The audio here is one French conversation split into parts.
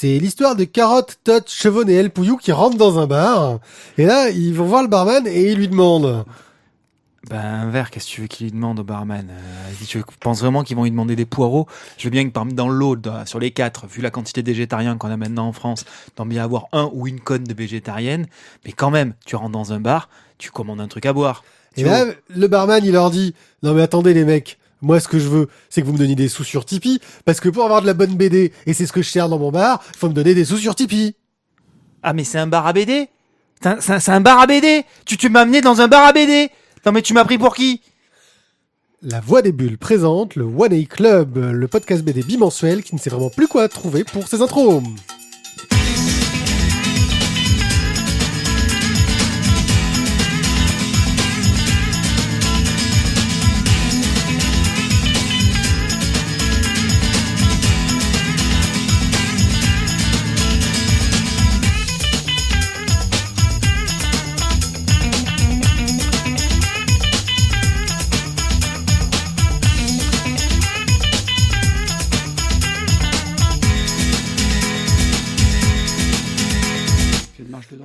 C'est l'histoire de Carotte, Tot, Chevonne et El Pouillou qui rentrent dans un bar. Et là, ils vont voir le barman et ils lui demandent... Un verre, qu'est-ce que tu veux qu'il lui demande au barman tu penses vraiment qu'ils vont lui demander des poireaux? Je veux bien que dans l'eau, sur les 4, vu la quantité de végétariens qu'on a maintenant en France, t'en bien avoir un ou une conne de végétarienne. Mais quand même, tu rentres dans un bar, tu commandes un truc à boire. Et là, le barman, il leur dit « Non mais attendez les mecs, moi ce que je veux, c'est que vous me donniez des sous sur Tipeee, parce que pour avoir de la bonne BD, et c'est ce que je sers dans mon bar, il faut me donner des sous sur Tipeee. » Ah mais c'est un bar à BD? C'est un bar à BD? Tu m'as amené dans un bar à BD? Non mais tu m'as pris pour qui? La Voix des Bulles présente le One A Club, le podcast BD bimensuel qui ne sait vraiment plus quoi trouver pour ses intros.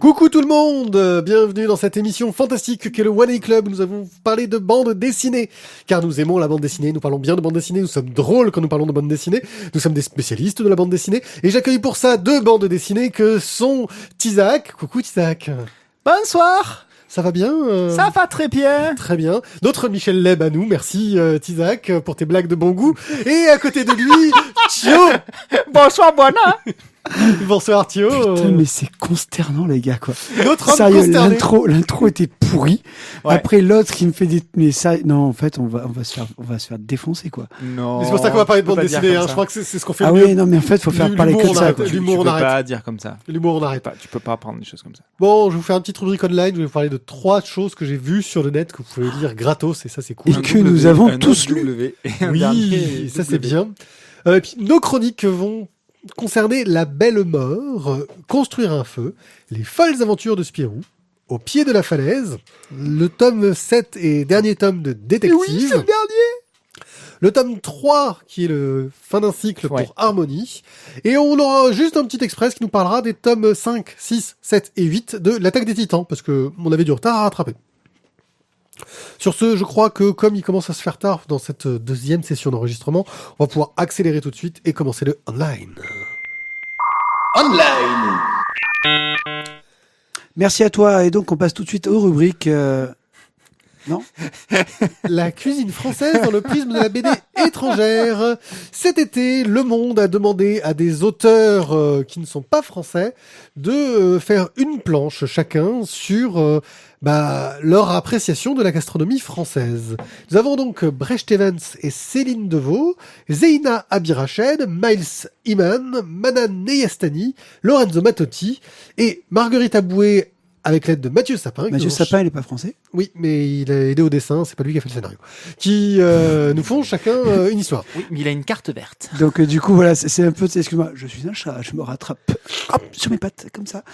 Coucou tout le monde, bienvenue dans cette émission fantastique qu'est le One A Club. Nous avons parlé de bande dessinée, car nous aimons la bande dessinée, nous parlons bien de bande dessinée, nous sommes drôles quand nous parlons de bande dessinée, nous sommes des spécialistes de la bande dessinée, et j'accueille pour ça 2 bandes dessinées que sont Tizak. Coucou Tizak. Bonsoir. Ça va bien Ça va très bien. Très bien. Notre Michel Leb à nous, merci Tizak pour tes blagues de bon goût. Et à côté de lui, Thio. Bonsoir, Buona. Bonsoir Thio. Putain, mais c'est consternant les gars quoi. Notre homme sérieux, consterné. l'intro était pourrie. Ouais. Après l'autre qui me fait des mais ça non en fait on va se faire défoncer quoi. Non. Mais c'est pour ça qu'on va parler de on peut bande pas dire dessinée, comme hein. ça. Je crois que c'est ce qu'on fait Ah le mieux. oui non mais en fait faut faire parler que de L'humour, on ça arrête. quoi. L'humour, Tu on peux arrête. pas dire comme ça. L'humour, on arrête. Tu peux pas prendre des choses comme ça. Bon, je vous fais un petit rubrique online. Je vais vous parler de 3 choses que j'ai vues sur le net que vous pouvez lire gratos, et ça c'est cool. Et que nous avons tous lu. Oui, ça c'est bien. Et puis, nos chroniques vont concerner La Belle Mort, Construire un feu, Les folles aventures de Spirou, Au pied de la falaise, le tome 7 et dernier tome de Détective. Oui, c'est le dernier. Le tome 3, qui est le fin d'un cycle Ouais. pour Harmonie. Et on aura juste un petit express qui nous parlera des tomes 5, 6, 7 et 8 de l'Attaque des Titans, parce que on avait du retard à rattraper. Sur ce, je crois que comme il commence à se faire tard dans cette deuxième session d'enregistrement, on va pouvoir accélérer tout de suite et commencer le online. Merci à toi et donc on passe tout de suite aux rubriques non La cuisine française dans le prisme de la BD étrangère. Cet été, Le Monde a demandé à des auteurs qui ne sont pas français de faire une planche chacun sur leur appréciation de la gastronomie française. Nous avons donc Brecht Evans et Céline Deveau, Zeina Abirached, Miles Iman, Manan Neyastani, Lorenzo Mattotti et Marguerite Aboué avec l'aide de Mathieu Sapin. Mathieu Sapin il est pas français. Oui, mais il a aidé au dessin, c'est pas lui qui a fait le scénario. Qui nous font chacun une histoire. Oui, mais il a une carte verte. Donc du coup voilà c'est un peu excuse-moi je suis un chat je me rattrape hop sur mes pattes comme ça.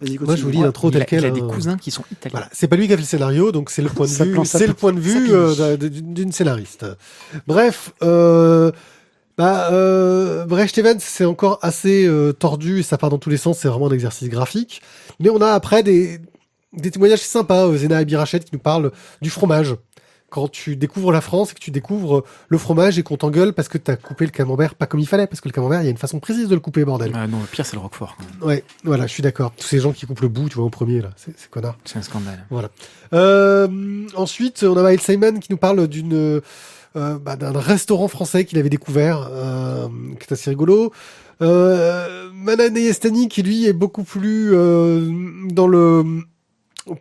Vas-y, continue. Moi, je vous lis l'intro Il a, tel quel. il a des cousins qui sont italiens. Voilà, c'est pas lui qui a fait le scénario, donc c'est le point de Ça vue, plan, ça c'est le plan. point de vue Ça d'une scénariste. Bref, Brecht Evans, c'est encore assez tordu et ça part dans tous les sens. C'est vraiment un exercice graphique. Mais on a après des témoignages sympas. Zena Abirached qui nous parle du fromage. Quand tu découvres la France et que tu découvres le fromage et qu'on t'engueule parce que t'as coupé le camembert pas comme il fallait, parce que le camembert, il y a une façon précise de le couper, bordel. Ah non, le pire c'est le Roquefort. Quand même. Ouais, voilà, je suis d'accord. Tous ces gens qui coupent le bout, tu vois, au premier, là, c'est connard. C'est un scandale. Voilà. Ensuite, on a Miles Simon qui nous parle d'un restaurant français qu'il avait découvert, qui est assez rigolo. Manan Neyastani qui lui est beaucoup plus dans le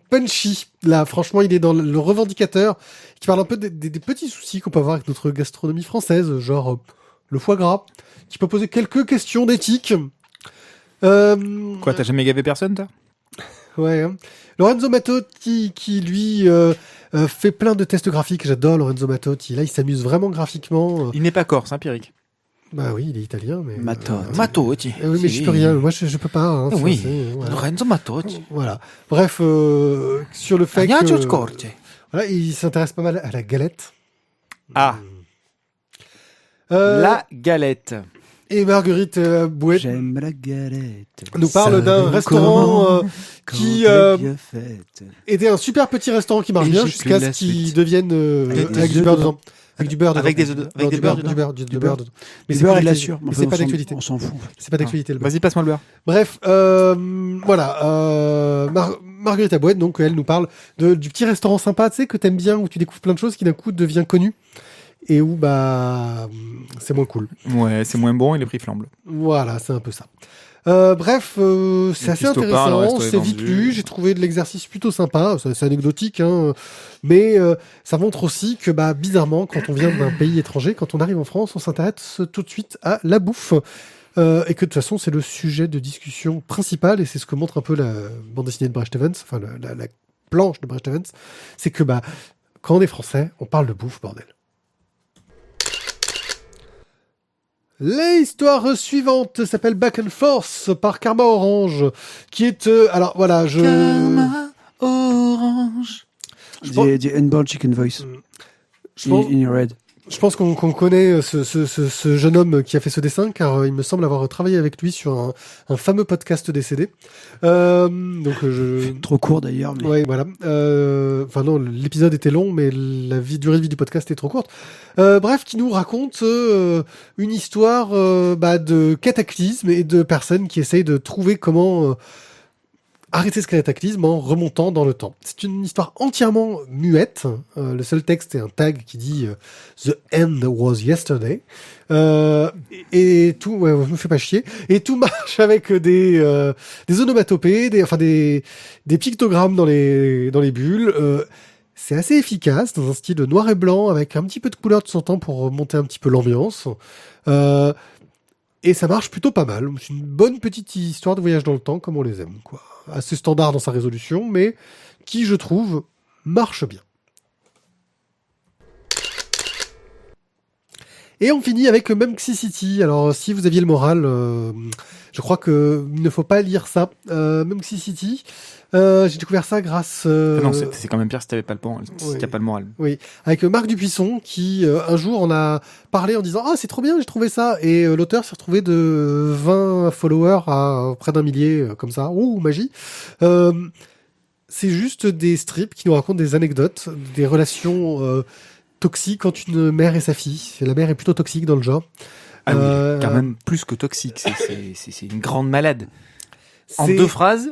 punchy. Là, franchement, il est dans le revendicateur, qui parle un peu des petits soucis qu'on peut avoir avec notre gastronomie française, genre le foie gras, qui peut poser quelques questions d'éthique. Quoi, t'as jamais gavé personne, toi? Ouais. Hein. Lorenzo Mattotti qui lui fait plein de tests graphiques. J'adore Lorenzo Mattotti. Là, il s'amuse vraiment graphiquement. Il n'est pas corse, empirique. Bah oui, il est italien, mais. Mattotti. Oui, mais je peux rien. Moi, je peux pas. Hein, Oui. Voilà. Lorenzo Mattotti. Voilà. Bref, sur le fait Agnaccio que. Scorti. Voilà, il s'intéresse pas mal à la galette. Ah. La La galette. Et Marguerite Bouette J'aime la galette. nous parle d'un restaurant qui était un super petit restaurant qui marche Et bien j'ai jusqu'à plus la ce qu'il suite. devienne avec du beurre dedans. Avec du beurre dedans. Avec des œufs- avec Non, des du beurres beurre, dedans. du beurre dedans. Mais Le c'est beurre pas et de la d'actualité. sûre. Mais c'est pas d'actualité. On s'en fout. C'est pas d'actualité le beurre. Vas-y, passe-moi le beurre. Bref, voilà. Marguerite Abouette, donc, elle nous parle du petit restaurant sympa, tu sais, que t'aimes bien, où tu découvres plein de choses qui d'un coup devient connu et où, c'est moins cool. Ouais, c'est moins bon et les prix flambent. Voilà, c'est un peu ça. Bref, c'est assez piste au pain, le intéressant, resto est c'est vite vendu. lu, j'ai trouvé de l'exercice plutôt sympa, c'est anecdotique, hein, mais ça montre aussi que bizarrement, quand on vient d'un pays étranger, quand on arrive en France, on s'intéresse tout de suite à la bouffe, et que de toute façon c'est le sujet de discussion principal, et c'est ce que montre un peu la bande dessinée de Bret Evans, enfin la planche de Bret Evans, c'est que quand on est français, on parle de bouffe, bordel. L'histoire suivante s'appelle Back and Forth par Karma Orange, qui est alors voilà, Karma Orange. je pense, The Unborn Chicken Voice. je pense- In your head. je pense qu'on connaît ce jeune homme qui a fait ce dessin, car il me semble avoir travaillé avec lui sur un fameux podcast décédé. Donc Trop court d'ailleurs. Mais... ouais, voilà. Enfin non, l'épisode était long, mais durée de vie du podcast est trop courte. Bref, qui nous raconte une histoire de cataclysme et de personnes qui essayent de trouver comment arrêter ce cataclysme en remontant dans le temps. C'est une histoire entièrement muette. Le seul texte est un tag qui dit The end was yesterday. Et tout, ouais, je me fais pas chier. Et tout marche avec des onomatopées, des pictogrammes dans les bulles. C'est assez efficace dans un style noir et blanc avec un petit peu de couleur de son temps pour remonter un petit peu l'ambiance. Et ça marche plutôt pas mal. C'est une bonne petite histoire de voyage dans le temps comme on les aime, quoi. Assez standard dans sa résolution, mais qui, je trouve, marche bien. Et on finit avec Memxi City. Alors, si vous aviez le moral, je crois qu'il ne faut pas lire ça. Memxi City, j'ai découvert ça grâce... Non, c'est quand même pire si t'avais pas si t'as pas le moral. Oui, avec Marc Dupuisson qui un jour en a parlé en disant « Ah, c'est trop bien, j'ai trouvé ça !» Et l'auteur s'est retrouvé de 20 followers à près d'un millier, comme ça. Ouh, magie. C'est juste des strips qui nous racontent des anecdotes, des relations toxiques entre une mère et sa fille. La mère est plutôt toxique dans le genre. Ah oui, quand même plus que toxique. C'est une grande malade. En C'est- deux phrases,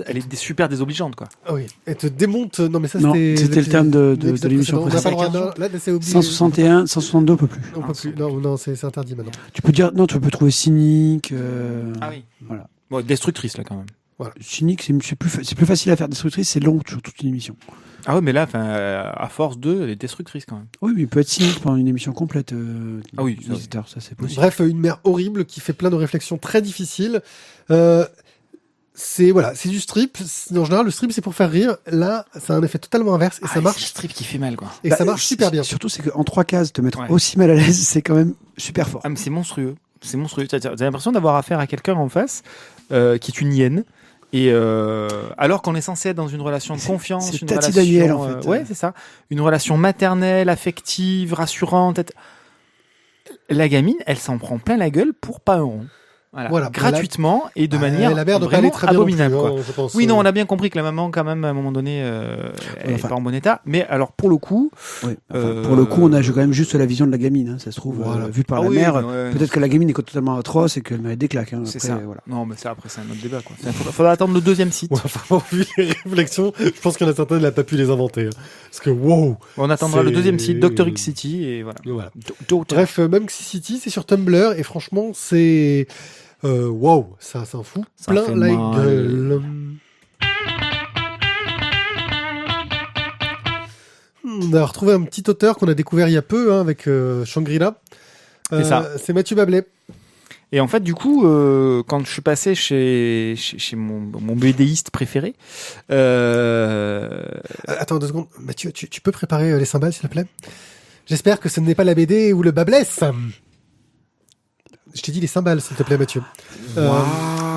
elle est super désobligeante, quoi. Ah oui, elle te démonte... Non, mais ça, Non, c'était le terme de l'épisode l'émission précédent. On n'a pas le précédente. droit. Là, c'est obligé. 161, 162, on peut plus. On peut plus. Non, c'est interdit maintenant. Tu peux dire, non, tu peux trouver cynique. Ah oui. Voilà. Bon, destructrice, là, quand même. Cynique, c'est plus facile à faire. Destructrice, c'est long, sur toute une émission. Ah ouais, mais là, à force elle est destructrice, quand même. Oui, mais il peut être cynique pendant une émission complète. Ah oui, ça, visiteur, ça c'est possible. Bref, une mère horrible qui fait plein de réflexions très difficiles. C'est du strip. En général, le strip c'est pour faire rire. Là, ça a un effet totalement inverse et ça C'est le marche. strip qui fait mal, quoi. Et ça marche super bien. Surtout, c'est qu'en 3 cases, te mettre Ouais. aussi mal à l'aise, c'est quand même super fort. Ah, mais c'est monstrueux. C'est monstrueux. T'as l'impression d'avoir affaire à quelqu'un en face qui est une hyène. Et alors qu'on est censé être dans une relation de confiance, c'est une Tati relation, Daniel, en fait. ouais, c'est ça, une relation maternelle, affective, rassurante. La gamine, elle s'en prend plein la gueule pour pas un rond. Voilà. Gratuitement et de manière la mère doit pas vraiment aller très bien non plus, abominable, quoi. hein, je pense. Oui, non, on a bien compris que la maman, quand même, à un moment donné, elle est pas en bon état. Mais alors, pour le coup, Oui. Pour le coup, on a quand même juste la vision de la gamine, hein, ça se trouve, Voilà. vue par Ah la oui, mère. ouais. Peut-être que la gamine est totalement atroce et qu'elle mérite des claques. Hein. c'est Après, ça. Voilà. Non, mais ça, après, c'est un autre débat, quoi. Faudra attendre le deuxième site. Ouais, enfin, vu les réflexions, je pense qu'il y en a certains, il n'a pas pu les inventer. Hein. Parce que, wow! On attendra le C'est- deuxième site, Dr. X City, et voilà. Voilà. Daughter. Bref, Memxi City, c'est sur Tumblr et franchement, c'est. Wow, ça s'en fout. Ça Plein fait la mal. gueule. On a retrouvé un petit auteur qu'on a découvert il y a peu avec Shangri-La. C'est ça. C'est Mathieu Bablet. Et en fait, du coup, quand je suis passé chez mon BDiste préféré, Attends 2 secondes. Mathieu, tu peux préparer les cymbales, s'il te plaît? J'espère que ce n'est pas la BD ou le Babless. Je t'ai dit les cymbales, s'il te plaît, Mathieu.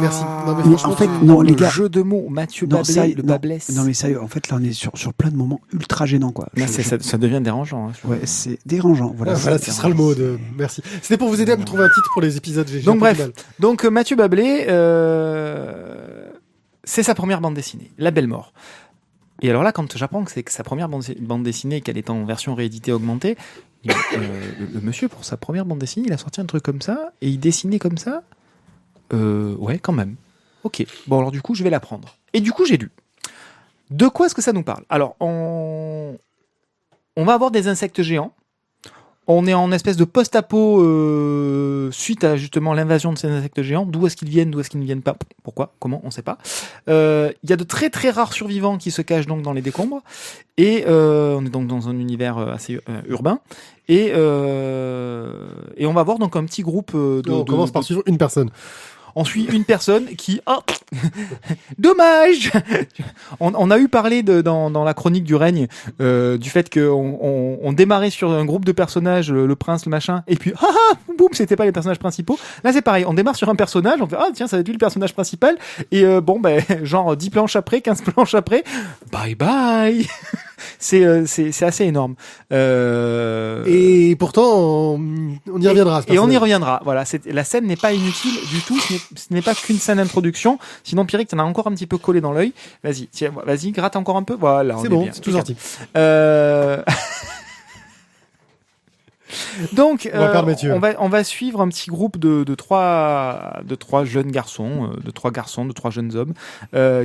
Merci. Non, mais Mais franchement, en fait, tu- non, le les gars. jeu de mots, Mathieu Non, Bablé, ça, le Bablesse. non, mais sérieux, en fait, là, on est sur plein de moments ultra gênants, quoi. Là, ça devient dérangeant. Hein. Ouais, c'est dérangeant. Voilà, Voilà, ce sera le mot de. Merci. C'était pour vous aider à me trouver un titre pour les épisodes. J'ai Donc, un peu du bref. mal. Donc Mathieu Bablé, c'est sa première bande dessinée, La Belle Mort. Et alors là, quand j'apprends que c'est sa première bande dessinée, qu'elle est en version rééditée augmentée, le monsieur, pour sa première bande dessinée, il a sorti un truc comme ça, et il dessinait comme ça. Ouais, quand même. Ok. Bon, alors du coup, je vais la prendre. Et du coup, j'ai lu. De quoi est-ce que ça nous parle? Alors, on va avoir des insectes géants. On est en espèce de post-apo suite à justement l'invasion de ces insectes géants. D'où est-ce qu'ils viennent, d'où est-ce qu'ils ne viennent pas? Pourquoi? Comment? On ne sait pas. Il y a de très très rares survivants qui se cachent donc dans les décombres. Et on est donc dans un univers assez urbain. Et on va voir donc un petit groupe On commence par suivre une personne. On suit une personne qui... Ah, dommage. On a eu parlé dans la chronique du règne du fait qu'on démarrait sur un groupe de personnages, le prince, le machin, et puis boum, c'était pas les personnages principaux. Là c'est pareil, on démarre sur un personnage, on fait tiens, ça va être lui le personnage principal, et genre 10 planches après, 15 planches après, bye bye. C'est assez énorme. Et pourtant, on y reviendra. Et on y reviendra. Voilà, la scène n'est pas inutile du tout. Ce n'est pas qu'une scène d'introduction. Sinon, Pierrick, t'en as encore un petit peu collé dans l'œil. Vas-y, tiens, vas-y, gratte encore un peu. Voilà, C'est bon, c'est tout sorti. Donc, on va suivre un petit groupe de trois jeunes garçons, de trois jeunes hommes,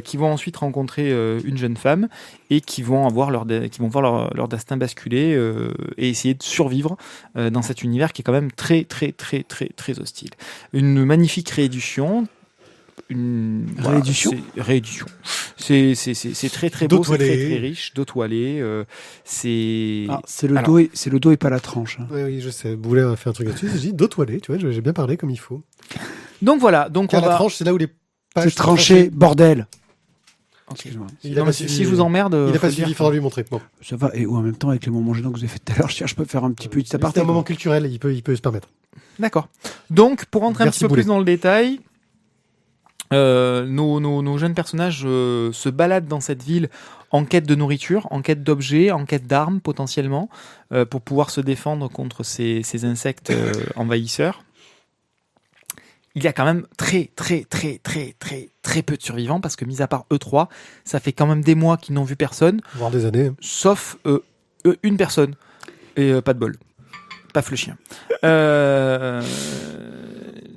qui vont ensuite rencontrer une jeune femme et qui vont voir leur destin basculer et essayer de survivre dans cet univers qui est quand même très très très très très hostile. Une magnifique réédition. Réédition. C'est très très beau, c'est très très riche, d'eau toilée. C'est le dos et pas la tranche. Hein. Oui, je sais. Boulet a fait un truc là-dessus. J'ai dit d'eau toilée, tu vois, j'ai bien parlé comme il faut. Donc voilà. Donc car la tranche, c'est là où les pages. C'est tranché, bordel. Okay. Si je vous emmerde, il n'a pas suivi, il faudra lui montrer. Bon. Ça va, et ou en même temps, avec les moments gênants que vous avez fait tout à l'heure, je peux faire un petit peu de C'est un moment culturel, il peut se permettre. D'accord. Donc, pour rentrer un petit peu Boulet. plus dans le détail, nos jeunes personnages se baladent dans cette ville en quête de nourriture, en quête d'objets, en quête d'armes potentiellement, pour pouvoir se défendre contre ces insectes envahisseurs. Il y a quand même très peu de survivants parce que mis à part eux trois, ça fait quand même des mois qu'ils n'ont vu personne, Voire des années. sauf une personne et pas de bol, paf le chien.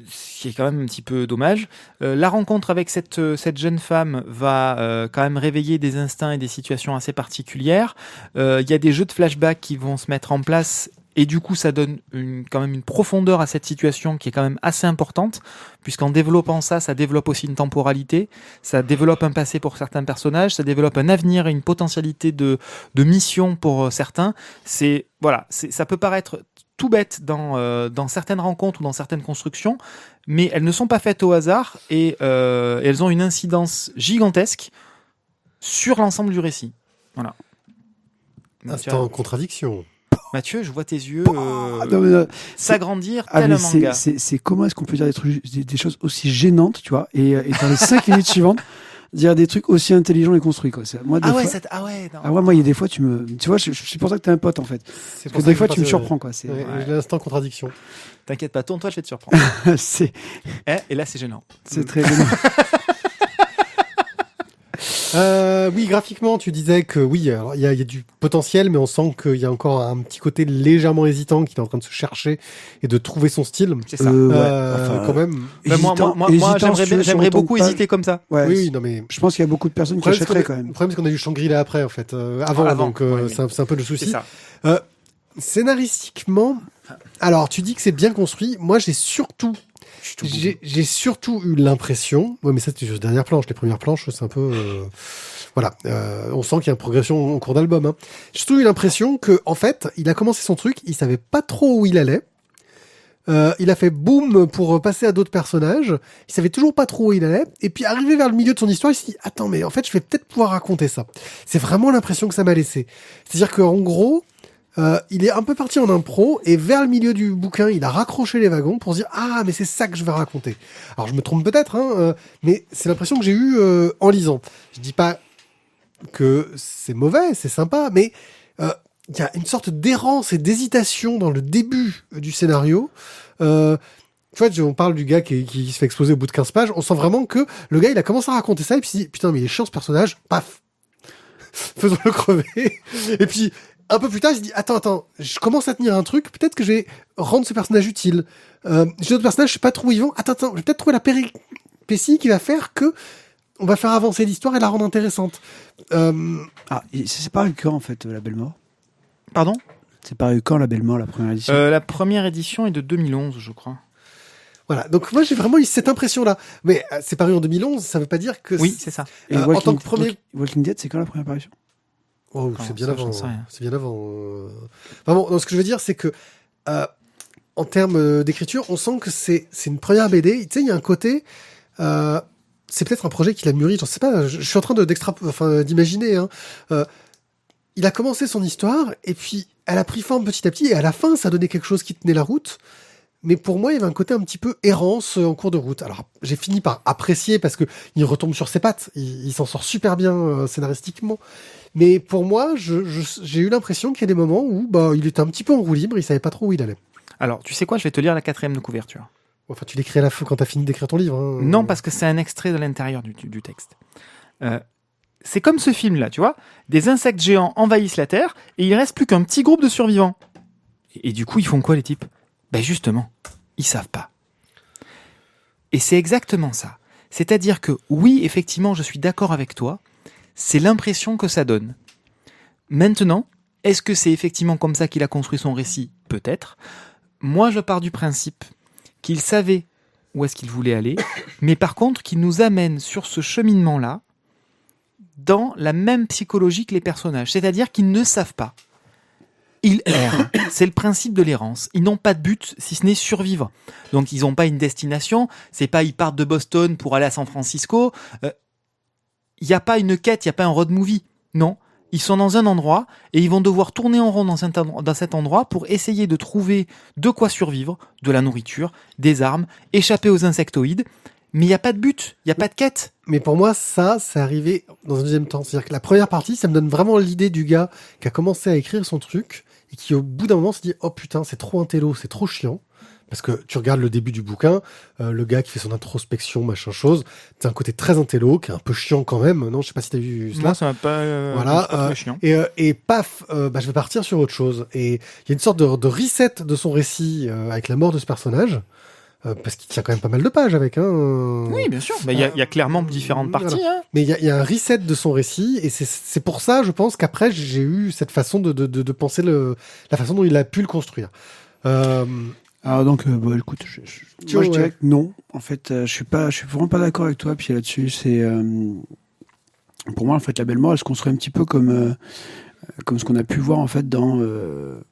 Ce qui est quand même un petit peu dommage. La rencontre avec cette jeune femme va quand même réveiller des instincts et des situations assez particulières. Il y a des jeux de flashback qui vont se mettre en place et du coup ça donne quand même une profondeur à cette situation qui est quand même assez importante, puisqu'en développant ça développe aussi une temporalité, ça développe un passé pour certains personnages, ça développe un avenir et une potentialité de mission pour certains. Ça peut paraître tout bête dans certaines rencontres ou dans certaines constructions, mais elles ne sont pas faites au hasard et elles ont une incidence gigantesque sur l'ensemble du récit. Voilà. Instant en contradiction. Mathieu, je vois tes yeux s'agrandir tel un manga. C'est comment est-ce qu'on peut dire des choses aussi gênantes, tu vois, et dans les 5 minutes suivantes, dire des trucs aussi intelligents et construits, quoi. Moi, moi, il y a des fois, tu vois, c'est pour ça que t'es un pote, en fait. C'est Parce que des fois, tu me surprends, quoi. L'instant contradiction. T'inquiète pas, tourne-toi, je vais te surprendre. Et là, c'est gênant. C'est très gênant. Oui, graphiquement, tu disais que oui, alors, il y a du potentiel, mais on sent qu'il y a encore un petit côté légèrement hésitant, qu'il est en train de se chercher et de trouver son style. C'est ça. Quand même. Moi, j'aimerais beaucoup hésiter comme ça. Ouais, oui, non, mais je pense qu'il y a beaucoup de personnes qui achèteraient quand même. Le problème, c'est qu'on a eu Shangri-La après, en fait, avant, donc c'est un peu le souci. Scénaristiquement, alors tu dis que c'est bien construit. Moi, j'ai surtout eu l'impression, mais ça c'était juste la dernière planche, les premières planches c'est un peu, on sent qu'il y a une progression au cours d'album. Hein. J'ai surtout eu l'impression que, en fait, il a commencé son truc, il savait pas trop où il allait. Il a fait boum pour passer à d'autres personnages. Il savait toujours pas trop où il allait. Et puis arrivé vers le milieu de son histoire, il s'est dit attends, mais en fait, je vais peut-être pouvoir raconter ça. C'est vraiment l'impression que ça m'a laissé. C'est-à-dire qu'en gros, il est un peu parti en impro et vers le milieu du bouquin, il a raccroché les wagons pour se dire ah mais c'est ça que je vais raconter. Alors je me trompe peut-être, mais c'est l'impression que j'ai eue en lisant. Je dis pas que c'est mauvais, c'est sympa, mais il y a une sorte d'errance et d'hésitation dans le début du scénario. Tu vois, on parle du gars qui se fait exploser au bout de 15 pages. On sent vraiment que le gars, il a commencé à raconter ça et puis il se dit putain mais il est chiant ce personnage. Paf, faisons-le crever. Et puis un peu plus tard, il se dit attends, je commence à tenir un truc. Peut-être que je vais rendre ce personnage utile. J'ai d'autres personnages, je sais pas trop où ils vont. Attends, je vais peut-être trouver la péripétie qui va faire que on va faire avancer l'histoire et la rendre intéressante. C'est paru quand en fait La Belle Mort? Pardon? C'est paru quand La Belle Mort, la première édition? La première édition est de 2011, je crois. Voilà, donc moi j'ai vraiment eu cette impression-là. Mais c'est paru en 2011, ça veut pas dire que... Oui, c'est ça. Et en tant que premier... Walking Dead, c'est quand la première apparition? Oh, c'est bien avant. C'est bien avant. Vraiment, donc, ce que je veux dire, c'est que en termes d'écriture, on sent que c'est une première BD. Tu sais, il y a un côté... c'est peut-être un projet qu'il a mûri, je sais pas, je suis en train d'imaginer. Il a commencé son histoire, et puis elle a pris forme petit à petit, et à la fin, ça donnait quelque chose qui tenait la route. Mais pour moi, il y avait un côté un petit peu errance en cours de route. Alors, j'ai fini par apprécier parce que il retombe sur ses pattes. Il s'en sort super bien scénaristiquement. Mais pour moi, j'ai eu l'impression qu'il y a des moments où il était un petit peu en roue libre, il savait pas trop où il allait. Alors, tu sais quoi, je vais te lire la 4e de couverture. Enfin, tu l'écris à la fin quand t'as fini d'écrire ton livre. Hein. Non, parce que c'est un extrait de l'intérieur du texte. C'est comme ce film-là, tu vois. Des insectes géants envahissent la Terre et il reste plus qu'un petit groupe de survivants. Et du coup, ils font quoi, les types ? Ben justement, ils savent pas. Et c'est exactement ça. C'est-à-dire que oui, effectivement, je suis d'accord avec toi. C'est l'impression que ça donne. Maintenant, est-ce que c'est effectivement comme ça qu'il a construit son récit ? Peut-être. Moi, je pars du principe qu'il savait où est-ce qu'il voulait aller, mais par contre, qu'il nous amène sur ce cheminement-là dans la même psychologie que les personnages. C'est-à-dire qu'ils ne savent pas. Ils errent. C'est le principe de l'errance. Ils n'ont pas de but, si ce n'est survivre. Donc, ils n'ont pas une destination. C'est pas ils partent de Boston pour aller à San Francisco. Il n'y a pas une quête, il n'y a pas un road movie. Non. Ils sont dans un endroit et ils vont devoir tourner en rond dans cet endroit pour essayer de trouver de quoi survivre, de la nourriture, des armes, échapper aux insectoïdes. Mais il n'y a pas de but, il n'y a pas de quête. Mais pour moi, ça, c'est arrivé dans un deuxième temps. C'est-à-dire que la première partie, ça me donne vraiment l'idée du gars qui a commencé à écrire son truc et qui, au bout d'un moment, se dit « Oh putain, c'est trop intello, c'est trop chiant. » Parce que tu regardes le début du bouquin, le gars qui fait son introspection, machin chose, c'est un côté très intello, qui est un peu chiant quand même. Non, je sais pas si t'as vu cela. Moi, ça m'a pas... voilà. Chiant. Et paf, je vais partir sur autre chose. Et il y a une sorte de reset de son récit avec la mort de ce personnage. Parce qu'il tient quand même pas mal de pages avec. Oui, bien sûr. Il y a clairement différentes parties. Voilà. Mais il y a un reset de son récit, et c'est pour ça, je pense, qu'après, j'ai eu cette façon de penser la façon dont il a pu le construire. Alors donc, écoute, moi je dirais que non. En fait, je suis vraiment pas d'accord avec toi. Puis là-dessus, c'est pour moi en fait la Belle Mort, elle se construit un petit peu comme ce qu'on a pu voir en fait dans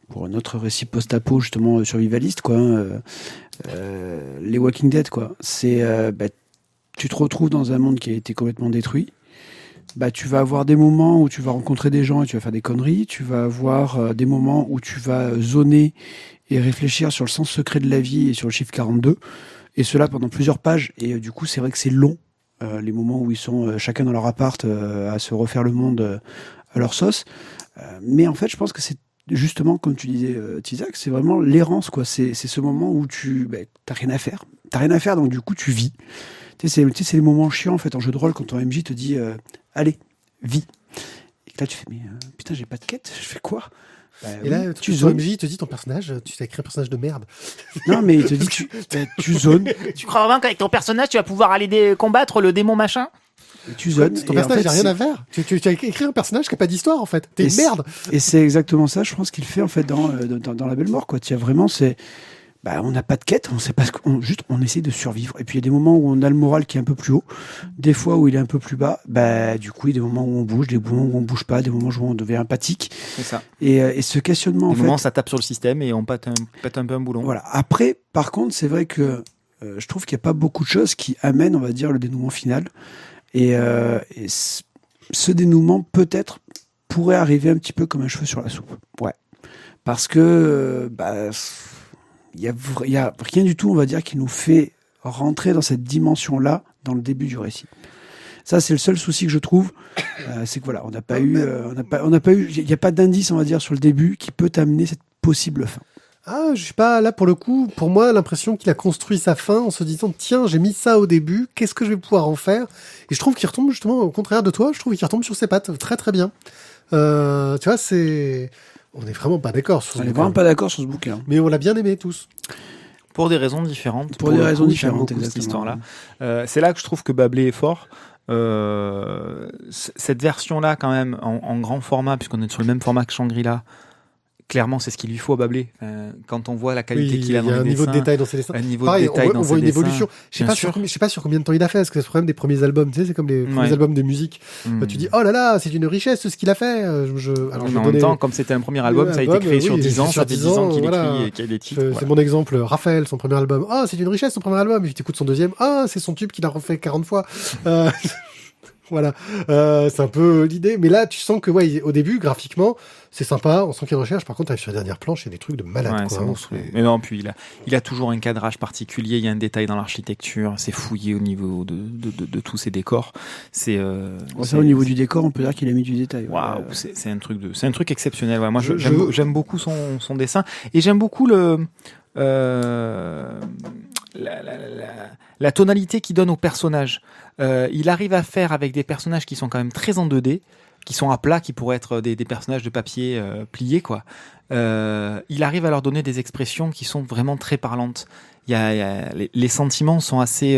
pour notre récit post-apo justement survivaliste quoi. Les Walking Dead quoi. C'est tu te retrouves dans un monde qui a été complètement détruit. Tu vas avoir des moments où tu vas rencontrer des gens et tu vas faire des conneries. Tu vas avoir des moments où tu vas zoner et réfléchir sur le sens secret de la vie et sur le chiffre 42. Et cela pendant plusieurs pages. Et du coup, c'est vrai que c'est long, les moments où ils sont chacun dans leur appart à se refaire le monde à leur sauce. Mais en fait, je pense que c'est justement, comme tu disais, Tizak, c'est vraiment l'errance, quoi. C'est ce moment où t'as rien à faire. T'as rien à faire, donc du coup, tu vis. Tu sais, c'est les moments chiants, en fait, en jeu de rôle, quand ton MJ te dit allez, vis. Et là, tu fais mais putain, j'ai pas de quête, je fais quoi? Et là, tu zones. MJ te dit ton personnage, tu t'as écrit un personnage de merde. Non, mais il te dit tu zones. Tu crois vraiment qu'avec ton personnage, tu vas pouvoir aller combattre le démon machin? Tu zones. Ton personnage n'a rien à faire. Tu as écrit un personnage qui n'a pas d'histoire, en fait. T'es une merde. Et c'est exactement ça, je pense, qu'il fait, en fait, dans La Belle Mort, quoi. Tu as vraiment, on n'a pas de quête, on sait pas juste on essaie de survivre. Et puis il y a des moments où on a le moral qui est un peu plus haut, des fois où il est un peu plus bas. Du coup, il y a des moments où on bouge, des moments où on bouge pas, des moments où on devient empathique. C'est ça. Et ce questionnement, des moments ça tape sur le système et on pète un peu un boulon. Voilà. Après, par contre, c'est vrai que je trouve qu'il n'y a pas beaucoup de choses qui amènent, on va dire, le dénouement final. Et ce dénouement peut-être pourrait arriver un petit peu comme un cheveu sur la soupe. Ouais. parce que il y a rien du tout, on va dire, qui nous fait rentrer dans cette dimension-là dans le début du récit. Ça, c'est le seul souci que je trouve, c'est que voilà, on n'a pas eu, il n'y a pas d'indice, on va dire, sur le début qui peut amener cette possible fin. Ah, je sais pas, là, pour le coup, pour moi, l'impression qu'il a construit sa fin en se disant, tiens, j'ai mis ça au début, qu'est-ce que je vais pouvoir en faire? Et je trouve qu'il retombe, justement, au contraire de toi, je trouve qu'il retombe sur ses pattes très très bien. Tu vois, on n'est vraiment pas d'accord sur ce bouquin. On n'est vraiment pas d'accord sur ce bouquin. Mais on l'a bien aimé tous. Pour des raisons différentes. Pour des raisons différentes, j'aime beaucoup cette exactement. histoire-là. C'est là que je trouve que Bablé est fort. Cette version-là, quand même, en grand format, puisqu'on est sur le même format que Shangri-La, clairement, c'est ce qu'il lui faut à Bablé. Quand on voit la qualité qu'il a dans les dessins. Il y a un niveau de détail dans ses dessins. Un niveau Pareil, de détail dans on voit ses une dessins. évolution. Je sais pas sur combien de temps il a fait, parce que c'est le problème des premiers albums. Tu sais, c'est comme les premiers albums de musique. Tu dis, oh là là, c'est une richesse ce qu'il a fait. Alors, en même temps, comme c'était un premier album, ça a été créé sur 10 ans, ça fait 10 ans qu'il écrit et qu'il y a des titres. C'est mon exemple. Raphaël, son premier album. Ah, c'est une richesse son premier album. Et puis t'écoutes son deuxième. Ah, c'est son tube qu'il a refait 40 fois. Voilà, c'est un peu l'idée. Mais là, tu sens que, au début, graphiquement, c'est sympa. On sent qu'il y a une recherche. Par contre, sur la dernière planche, il y a des trucs de malade. Quoi, mais non, puis il a toujours un cadrage particulier. Il y a un détail dans l'architecture. C'est fouillé au niveau de tous ses décors. C'est au niveau du décor, on peut dire qu'il a mis du détail. Waouh, c'est un truc exceptionnel. Ouais. Moi, j'aime beaucoup son dessin et j'aime beaucoup la tonalité qu'il donne aux personnages. Il arrive à faire avec des personnages qui sont quand même très en 2D, qui sont à plat, qui pourraient être des personnages de papier pliés, quoi. Il arrive à leur donner des expressions qui sont vraiment très parlantes. Les sentiments sont assez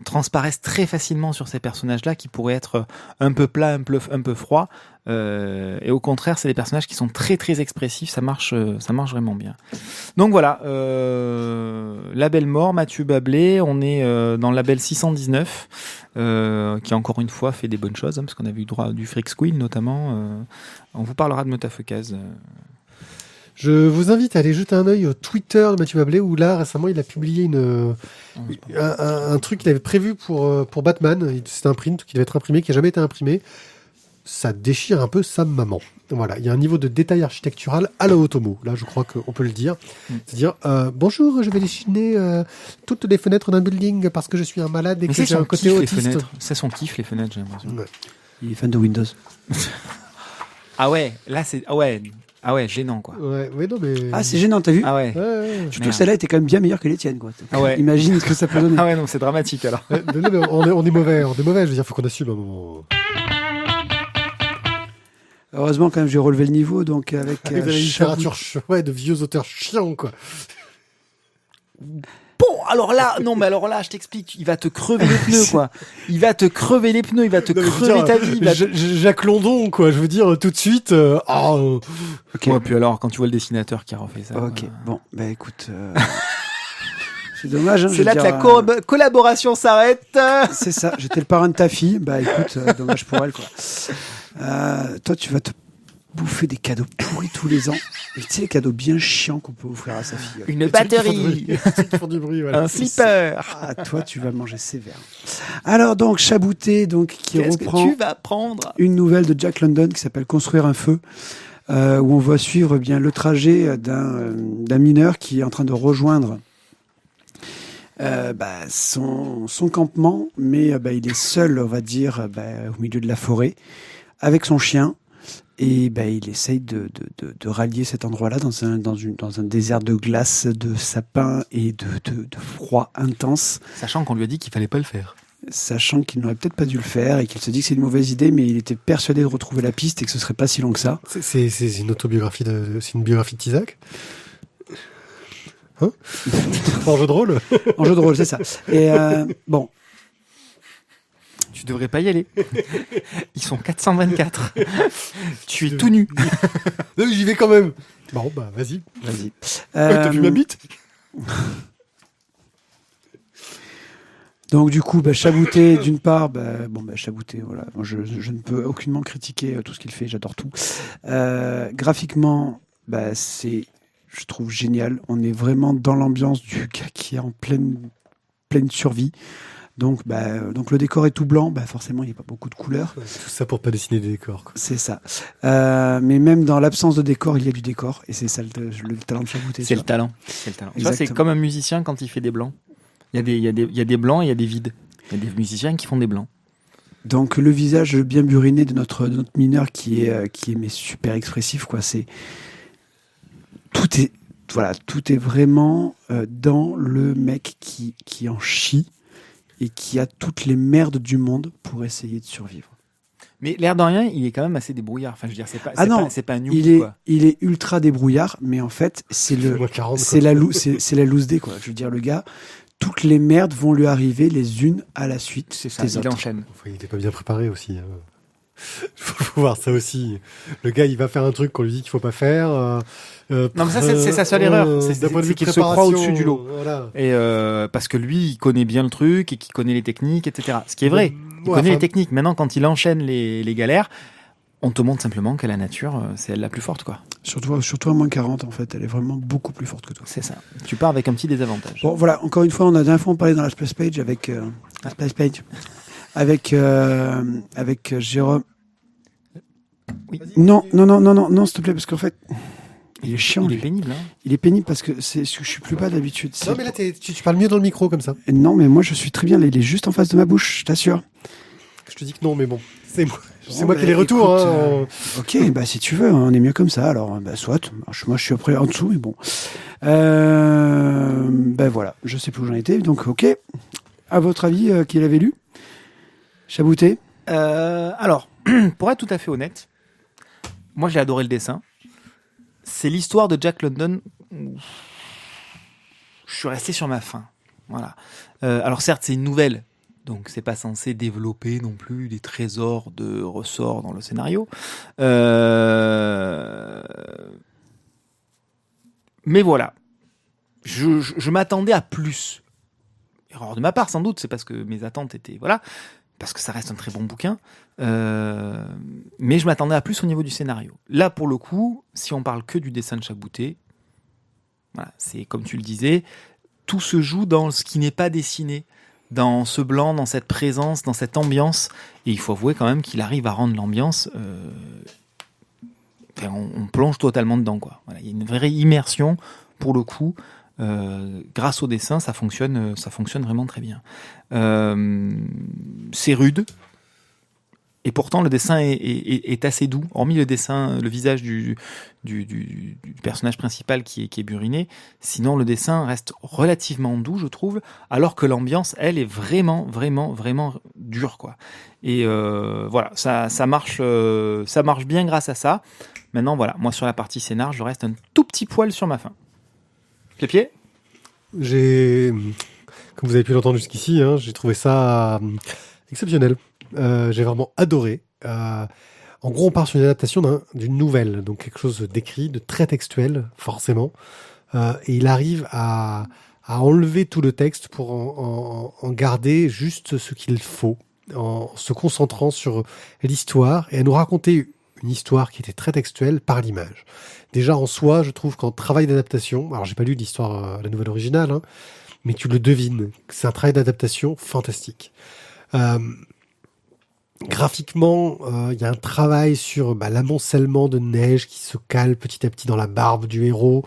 transparaissent très facilement sur ces personnages-là, qui pourraient être un peu plats, un peu froids. Et au contraire, c'est des personnages qui sont très très expressifs. Ça marche vraiment bien. Donc voilà, label mort, Mathieu Bablé. On est dans le label 619, qui encore une fois fait des bonnes choses, parce qu'on avait eu droit du Freak Squill notamment. On vous parlera de Motafukaz. Je vous invite à aller jeter un œil au Twitter de Mathieu Bablé, où là, récemment, il a publié un truc qu'il avait prévu pour Batman. C'est un print qui devait être imprimé, qui n'a jamais été imprimé. Ça déchire un peu sa maman. Voilà, il y a un niveau de détail architectural à la Otomo. Là, je crois qu'on peut le dire. C'est-à-dire, bonjour, je vais dessiner toutes les fenêtres d'un building parce que je suis un malade et que j'ai un côté autiste. C'est son kiff, les fenêtres, j'ai l'impression. Ouais. Il est fan de Windows. Ah ouais, là, c'est... Ah ouais, gênant, quoi. Ouais, non, mais... Ah, c'est gênant, t'as vu? Ah ouais. Je trouve que celle-là était quand même bien meilleure que les tiennes, quoi. Ah ouais. Imagine ce que ça peut donner. Ah ouais, donc c'est dramatique, alors. Non, mais on est mauvais. Je veux dire, faut qu'on assume un moment. Heureusement, quand même, j'ai relevé le niveau, donc avec... Une littérature de vieux auteurs chiants, quoi. Bon, alors là, je t'explique, il va te crever les pneus, quoi. Il va te crever les pneus, il va te crever ta vie. Jacques London, quoi. Je veux dire, tout de suite. Okay. Ouais, puis alors, quand tu vois le dessinateur qui a refait ça. Ok, bon, bah écoute. C'est dommage. Hein, c'est là que la collaboration s'arrête. C'est ça, j'étais le parrain de ta fille. Bah écoute, dommage pour elle, quoi. Toi, tu vas te bouffer des cadeaux pourris tous les ans. Et tu sais, les cadeaux bien chiants qu'on peut offrir à sa fille. Une batterie. Qui font du bruit, voilà. Un slipper. Ah, toi, tu vas manger sévère. Alors, donc, Chabouté, donc, qui reprend que tu vas prendre une nouvelle de Jack London qui s'appelle Construire un feu, où on va suivre bien le trajet d'un mineur qui est en train de rejoindre son campement, mais il est seul, on va dire, au milieu de la forêt, avec son chien. Et il essaye de rallier cet endroit-là dans un désert de glace, de sapins et de froid intense. Sachant qu'on lui a dit qu'il fallait pas le faire. Sachant qu'il n'aurait peut-être pas dû le faire et qu'il se dit que c'est une mauvaise idée, mais il était persuadé de retrouver la piste et que ce serait pas si long que ça. C'est une autobiographie c'est une biographie de Tizak. Hein? En jeu de rôle. En jeu de rôle, c'est ça. Et bon. Tu devrais pas y aller. Ils sont 424. Tu es tout nu. J'y vais quand même. Bon, bah, vas-y. T'as vu ma bite? Donc, du coup, Chabouté, d'une part, Chabouté, voilà. Moi, je ne peux aucunement critiquer tout ce qu'il fait. J'adore tout. Graphiquement, c'est, je trouve, génial. On est vraiment dans l'ambiance du gars qui est en pleine survie. Donc le décor est tout blanc, forcément il n'y a pas beaucoup de couleurs. Tout ça pour pas dessiner des décors, quoi. C'est ça. Mais même dans l'absence de décor, il y a du décor, et c'est ça le talent de Chabouté. C'est le talent. Tu vois, c'est comme un musicien quand il fait des blancs. Il y a des blancs et il y a des vides. Il y a des musiciens qui font des blancs. Donc le visage bien buriné de notre mineur qui est mais super expressif, quoi. Tout est vraiment dans le mec qui en chie et qui a toutes les merdes du monde pour essayer de survivre. Mais l'air de rien, il est quand même assez débrouillard. Enfin, je veux dire, c'est pas un noob, il est ultra débrouillard, mais en fait, c'est la loose day, quoi. Je veux dire, le gars, toutes les merdes vont lui arriver les unes à la suite. C'est ça, il enchaîne. Il était pas bien préparé aussi. Faut voir ça aussi. Le gars, il va faire un truc qu'on lui dit qu'il faut pas faire. Non, mais ça, c'est sa seule erreur. C'est qu'il se croit au-dessus du lot. Voilà. Et parce que lui, il connaît bien le truc et qu'il connaît les techniques, etc. Ce qui est vrai. Il connaît les techniques. Maintenant, quand il enchaîne les galères, on te montre simplement que la nature, c'est elle la plus forte, quoi. Surtout à moins 40, en fait. Elle est vraiment beaucoup plus forte que toi. C'est ça. Tu pars avec un petit désavantage. Bon, voilà. Encore une fois, on a d'un fois parlé dans la Splash Page avec Jérôme. Oui. Non, s'il te plaît, parce qu'en fait, il est chiant. Il est pénible. Hein. Il est pénible parce que je suis plus pas d'habitude. Non, mais là, tu parles mieux dans le micro comme ça. Non, mais moi, je suis très bien. Là, il est juste en face de ma bouche, je t'assure. Je te dis que non, mais bon, c'est moi qui ai les retours. Ok, si tu veux, on est mieux comme ça. Alors, soit. Moi, je suis après en dessous, mais bon. Voilà, je sais plus où j'en étais. Donc, ok. À votre avis, qui l'avait lu? Chabouté? Alors, pour être tout à fait honnête, moi j'ai adoré le dessin. C'est l'histoire de Jack London où je suis resté sur ma faim. Voilà. Alors certes, c'est une nouvelle, donc c'est pas censé développer non plus des trésors de ressorts dans le scénario. Mais voilà. Je m'attendais à plus. Erreur de ma part, sans doute, c'est parce que mes attentes étaient... Voilà. Parce que ça reste un très bon bouquin, mais je m'attendais à plus au niveau du scénario. Là, pour le coup, si on parle que du dessin de Chabouté, voilà, c'est comme tu le disais, tout se joue dans ce qui n'est pas dessiné, dans ce blanc, dans cette présence, dans cette ambiance, et il faut avouer quand même qu'il arrive à rendre l'ambiance... on plonge totalement dedans, quoi. Voilà, il y a une vraie immersion, pour le coup... grâce au dessin, ça fonctionne vraiment très bien. C'est rude, et pourtant le dessin est assez doux. Hormis le visage du personnage principal qui est buriné, sinon le dessin reste relativement doux, je trouve, alors que l'ambiance, elle, est vraiment, vraiment, vraiment dure, quoi. Et voilà, ça marche bien grâce à ça. Maintenant, voilà, moi sur la partie scénar, je reste un tout petit poil sur ma faim. Pied. Comme vous avez pu l'entendre jusqu'ici, j'ai trouvé ça exceptionnel. J'ai vraiment adoré. En gros, on part sur une adaptation d'une nouvelle, donc quelque chose d'écrit, de très textuel, forcément. Et il arrive à enlever tout le texte pour en garder juste ce qu'il faut, en se concentrant sur l'histoire et à nous raconter une histoire qui était très textuelle par l'image. Déjà, en soi, je trouve qu'en travail d'adaptation, alors j'ai pas lu l'histoire, la nouvelle originale, mais tu le devines, c'est un travail d'adaptation fantastique. Graphiquement, il y a un travail sur l'amoncellement de neige qui se cale petit à petit dans la barbe du héros,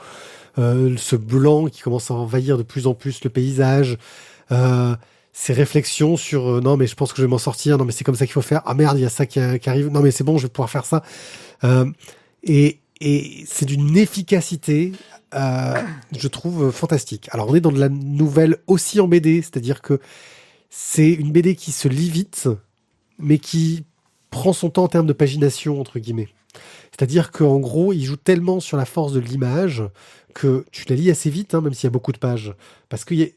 ce blanc qui commence à envahir de plus en plus le paysage, ces réflexions sur non mais je pense que je vais m'en sortir, non mais c'est comme ça qu'il faut faire, ah merde il y a ça qui arrive, non mais c'est bon je vais pouvoir faire ça, et c'est d'une efficacité je trouve fantastique. Alors on est dans de la nouvelle aussi en BD, c'est-à-dire que c'est une BD qui se lit vite mais qui prend son temps en termes de pagination entre guillemets, c'est-à-dire qu'en gros il joue tellement sur la force de l'image que tu la lis assez vite, même s'il y a beaucoup de pages, parce qu'il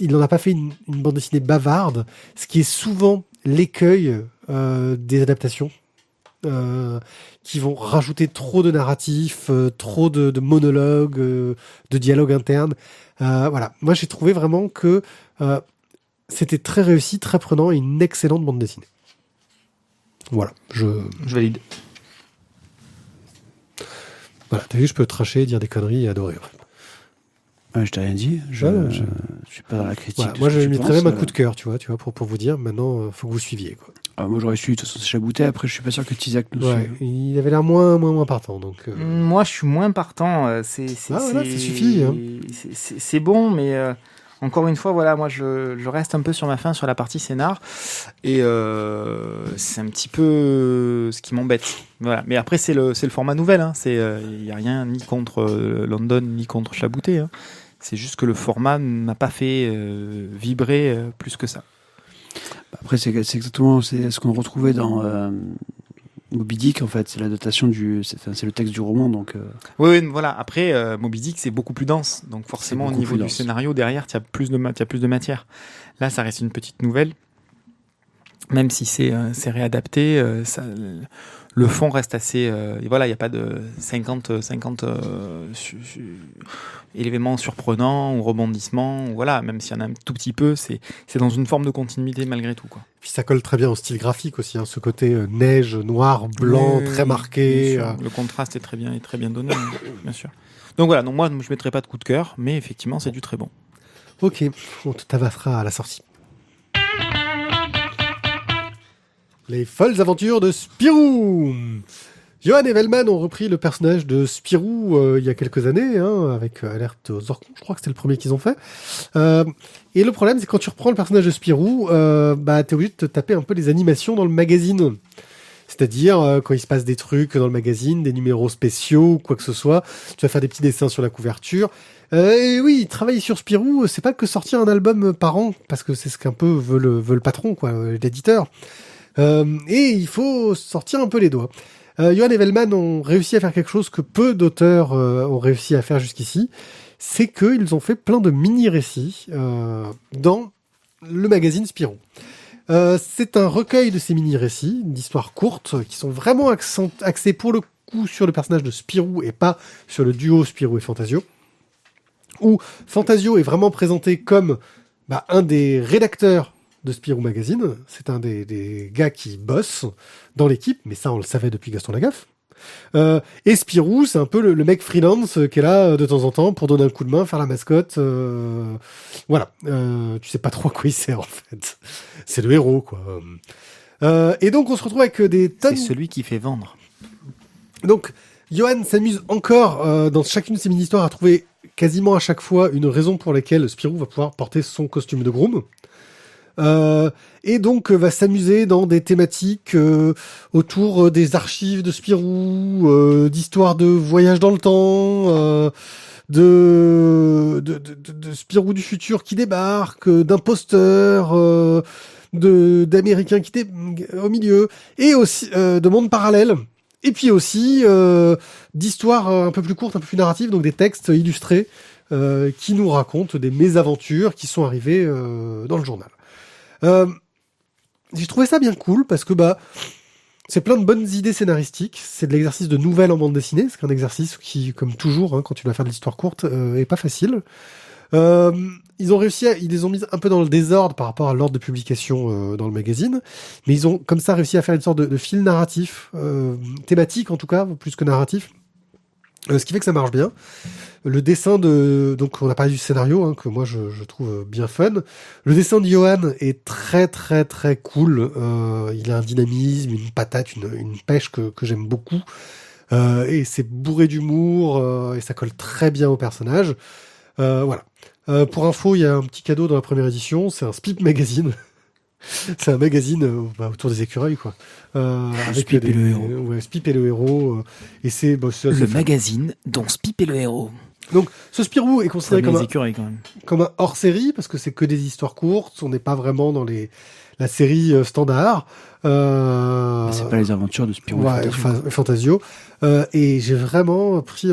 n'en a pas fait une bande dessinée bavarde, ce qui est souvent l'écueil des adaptations, qui vont rajouter trop de narratifs, trop de monologues, de dialogues internes. Voilà. Moi, j'ai trouvé vraiment que c'était très réussi, très prenant et une excellente bande dessinée. Voilà. Je valide. Voilà. T'as vu, je peux tracher, dire des conneries et adorer. Je t'ai rien dit. Je suis pas dans la critique. Moi, je mettrais même un coup de cœur, tu vois, pour vous dire. Maintenant, faut que vous suiviez, quoi. Moi, j'aurais suivi. De toute façon, c'est Chaboutet. Après, je suis pas sûr que Tizak nous suive. Il avait l'air moins partant. Donc, Moi, je suis moins partant. ça suffit. Hein. C'est bon, mais encore une fois, voilà, moi, je reste un peu sur ma faim sur la partie scénar. Et c'est un petit peu ce qui m'embête. Voilà. Mais après, c'est le format nouvelle. Hein. Il n'y a rien ni contre London, ni contre Chaboutet. Hein. C'est juste que le format n'a pas fait vibrer plus que ça. Après, c'est exactement ce qu'on retrouvait dans Moby Dick, en fait. C'est l'adaptation c'est le texte du roman. Donc, Oui, voilà. Après, Moby Dick, c'est beaucoup plus dense. Donc forcément, au niveau du scénario, derrière, tu as plus de matière. Là, ça reste une petite nouvelle. Même si c'est réadapté, le fond reste assez... voilà, il n'y a pas de 50 éléments surprenants ou rebondissements. Voilà, même s'il y en a un tout petit peu, c'est dans une forme de continuité malgré tout, quoi. Puis ça colle très bien au style graphique aussi, hein, ce côté neige, noir, blanc, très marqué. Le contraste est très bien donné, bien sûr. Donc voilà, moi je ne mettrai pas de coup de cœur, mais effectivement c'est du très bon. Ok, on te tabassera à la sortie. Les folles aventures de Spirou. Johan et Velman ont repris le personnage de Spirou il y a quelques années, hein, avec Alerte aux Orcons, je crois que c'était le premier qu'ils ont fait. Et le problème, c'est que quand tu reprends le personnage de Spirou, t'es obligé de te taper un peu les animations dans le magazine. C'est-à-dire, quand il se passe des trucs dans le magazine, des numéros spéciaux, quoi que ce soit, tu vas faire des petits dessins sur la couverture. Et oui, travailler sur Spirou, c'est pas que sortir un album par an, parce que c'est ce qu'un peu veut le patron, quoi, l'éditeur. Et il faut sortir un peu les doigts. Johan et Velman ont réussi à faire quelque chose que peu d'auteurs ont réussi à faire jusqu'ici. C'est qu'ils ont fait plein de mini-récits dans le magazine Spirou. C'est un recueil de ces mini-récits, d'histoires courtes, qui sont vraiment axés pour le coup sur le personnage de Spirou et pas sur le duo Spirou et Fantasio. Où Fantasio est vraiment présenté comme un des rédacteurs de Spirou Magazine. C'est un des gars qui bosse dans l'équipe, mais ça on le savait depuis Gaston Lagaffe. Et Spirou, c'est un peu le mec freelance qui est là de temps en temps pour donner un coup de main, faire la mascotte. Voilà. Tu sais pas trop à quoi il sert en fait. C'est le héros, quoi. Et donc on se retrouve avec des tonnes... C'est celui qui fait vendre. Donc Johan s'amuse encore dans chacune de ses mini-histoires à trouver quasiment à chaque fois une raison pour laquelle Spirou va pouvoir porter son costume de groom. Et donc va s'amuser dans des thématiques autour des archives de Spirou, d'histoires de voyage dans le temps, de Spirou du futur qui débarque, d'imposteurs, d'Américains qui au milieu, et aussi de mondes parallèles. Et puis aussi d'histoires un peu plus courtes, un peu plus narratives, donc des textes illustrés qui nous racontent des mésaventures qui sont arrivées dans le journal. J'ai trouvé ça bien cool parce que c'est plein de bonnes idées scénaristiques. C'est de l'exercice de nouvelles en bande dessinée. C'est un exercice qui, comme toujours, hein, quand tu dois faire de l'histoire courte, est pas facile. Ils ont réussi ils les ont mis un peu dans le désordre par rapport à l'ordre de publication dans le magazine, mais ils ont comme ça réussi à faire une sorte de fil narratif, thématique en tout cas, plus que narratif. Ce qui fait que ça marche bien. Le dessin donc on a parlé du scénario, hein, que moi je trouve bien fun. Le dessin de Johan est très très très cool. Il a un dynamisme, une patate, une pêche que j'aime beaucoup. Et c'est bourré d'humour et ça colle très bien au personnage. Voilà. Pour info, il y a un petit cadeau dans la première édition. C'est un Spip Magazine. C'est un magazine autour des écureuils, quoi. Avec Spip et le héros. Ouais, Spip et le héros. Et c'est le magazine dont Spip est le héros. Donc, ce Spirou est considéré comme un hors-série, parce que c'est que des histoires courtes, on n'est pas vraiment dans la série standard. C'est pas les aventures de Spirou et Fantasio. Et j'ai vraiment pris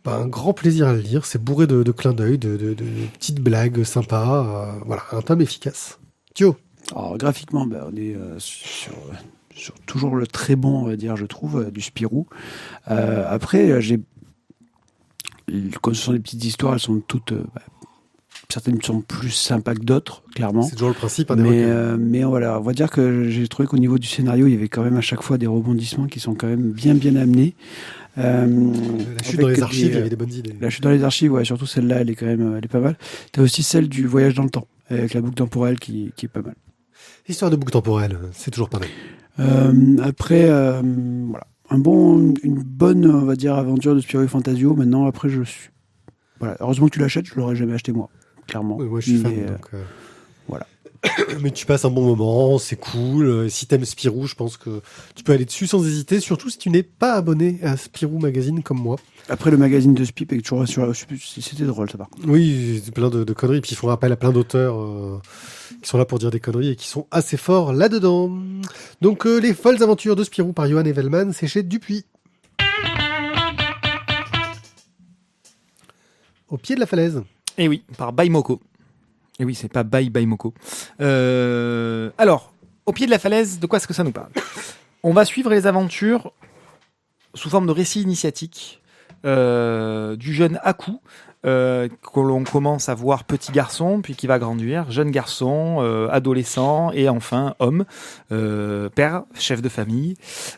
un grand plaisir à le lire. C'est bourré de clins d'œil, de petites blagues sympas. Voilà, un tome efficace. Thio. Alors, graphiquement, on est sur toujours le très bon, on va dire, je trouve, du Spirou. Après, quand ce sont des petites histoires, elles sont toutes... certaines sont plus sympas que d'autres, clairement. C'est toujours le principe. Hein, mais voilà, on va dire que j'ai trouvé qu'au niveau du scénario, il y avait quand même à chaque fois des rebondissements qui sont quand même bien amenés. La chute dans les archives, il y avait des bonnes idées. La chute dans les archives, ouais, surtout celle-là, elle est pas mal. T'as aussi celle du voyage dans le temps, avec la boucle temporelle qui est pas mal. Histoire de boucle temporelle, c'est toujours pareil. Après, voilà. Une bonne, on va dire, aventure de Spirou et Fantasio. Maintenant, après, voilà. Heureusement que tu l'achètes, je l'aurais jamais acheté moi, clairement. Ouais, moi, je suis fan, donc, voilà. Mais tu passes un bon moment, c'est cool. Si t'aimes Spirou, je pense que tu peux aller dessus sans hésiter, surtout si tu n'es pas abonné à Spirou Magazine comme moi. Après, le magazine de Spip, et toujours c'était drôle, ça, par contre. Oui, c'est plein de conneries. Puis ils font appel à plein d'auteurs qui sont là pour dire des conneries et qui sont assez forts là-dedans. Donc, Les folles aventures de Spirou par Johan Evelman, c'est chez Dupuis. Au pied de la falaise. Et oui, par Baimoko. Et oui, c'est pas Baimoko. Alors, au pied de la falaise, de quoi est-ce que ça nous parle ? On va suivre les aventures sous forme de récit initiatique du jeune Aku, que l'on commence à voir petit garçon, puis qui va grandir, jeune garçon, adolescent, et enfin homme, père, chef de famille,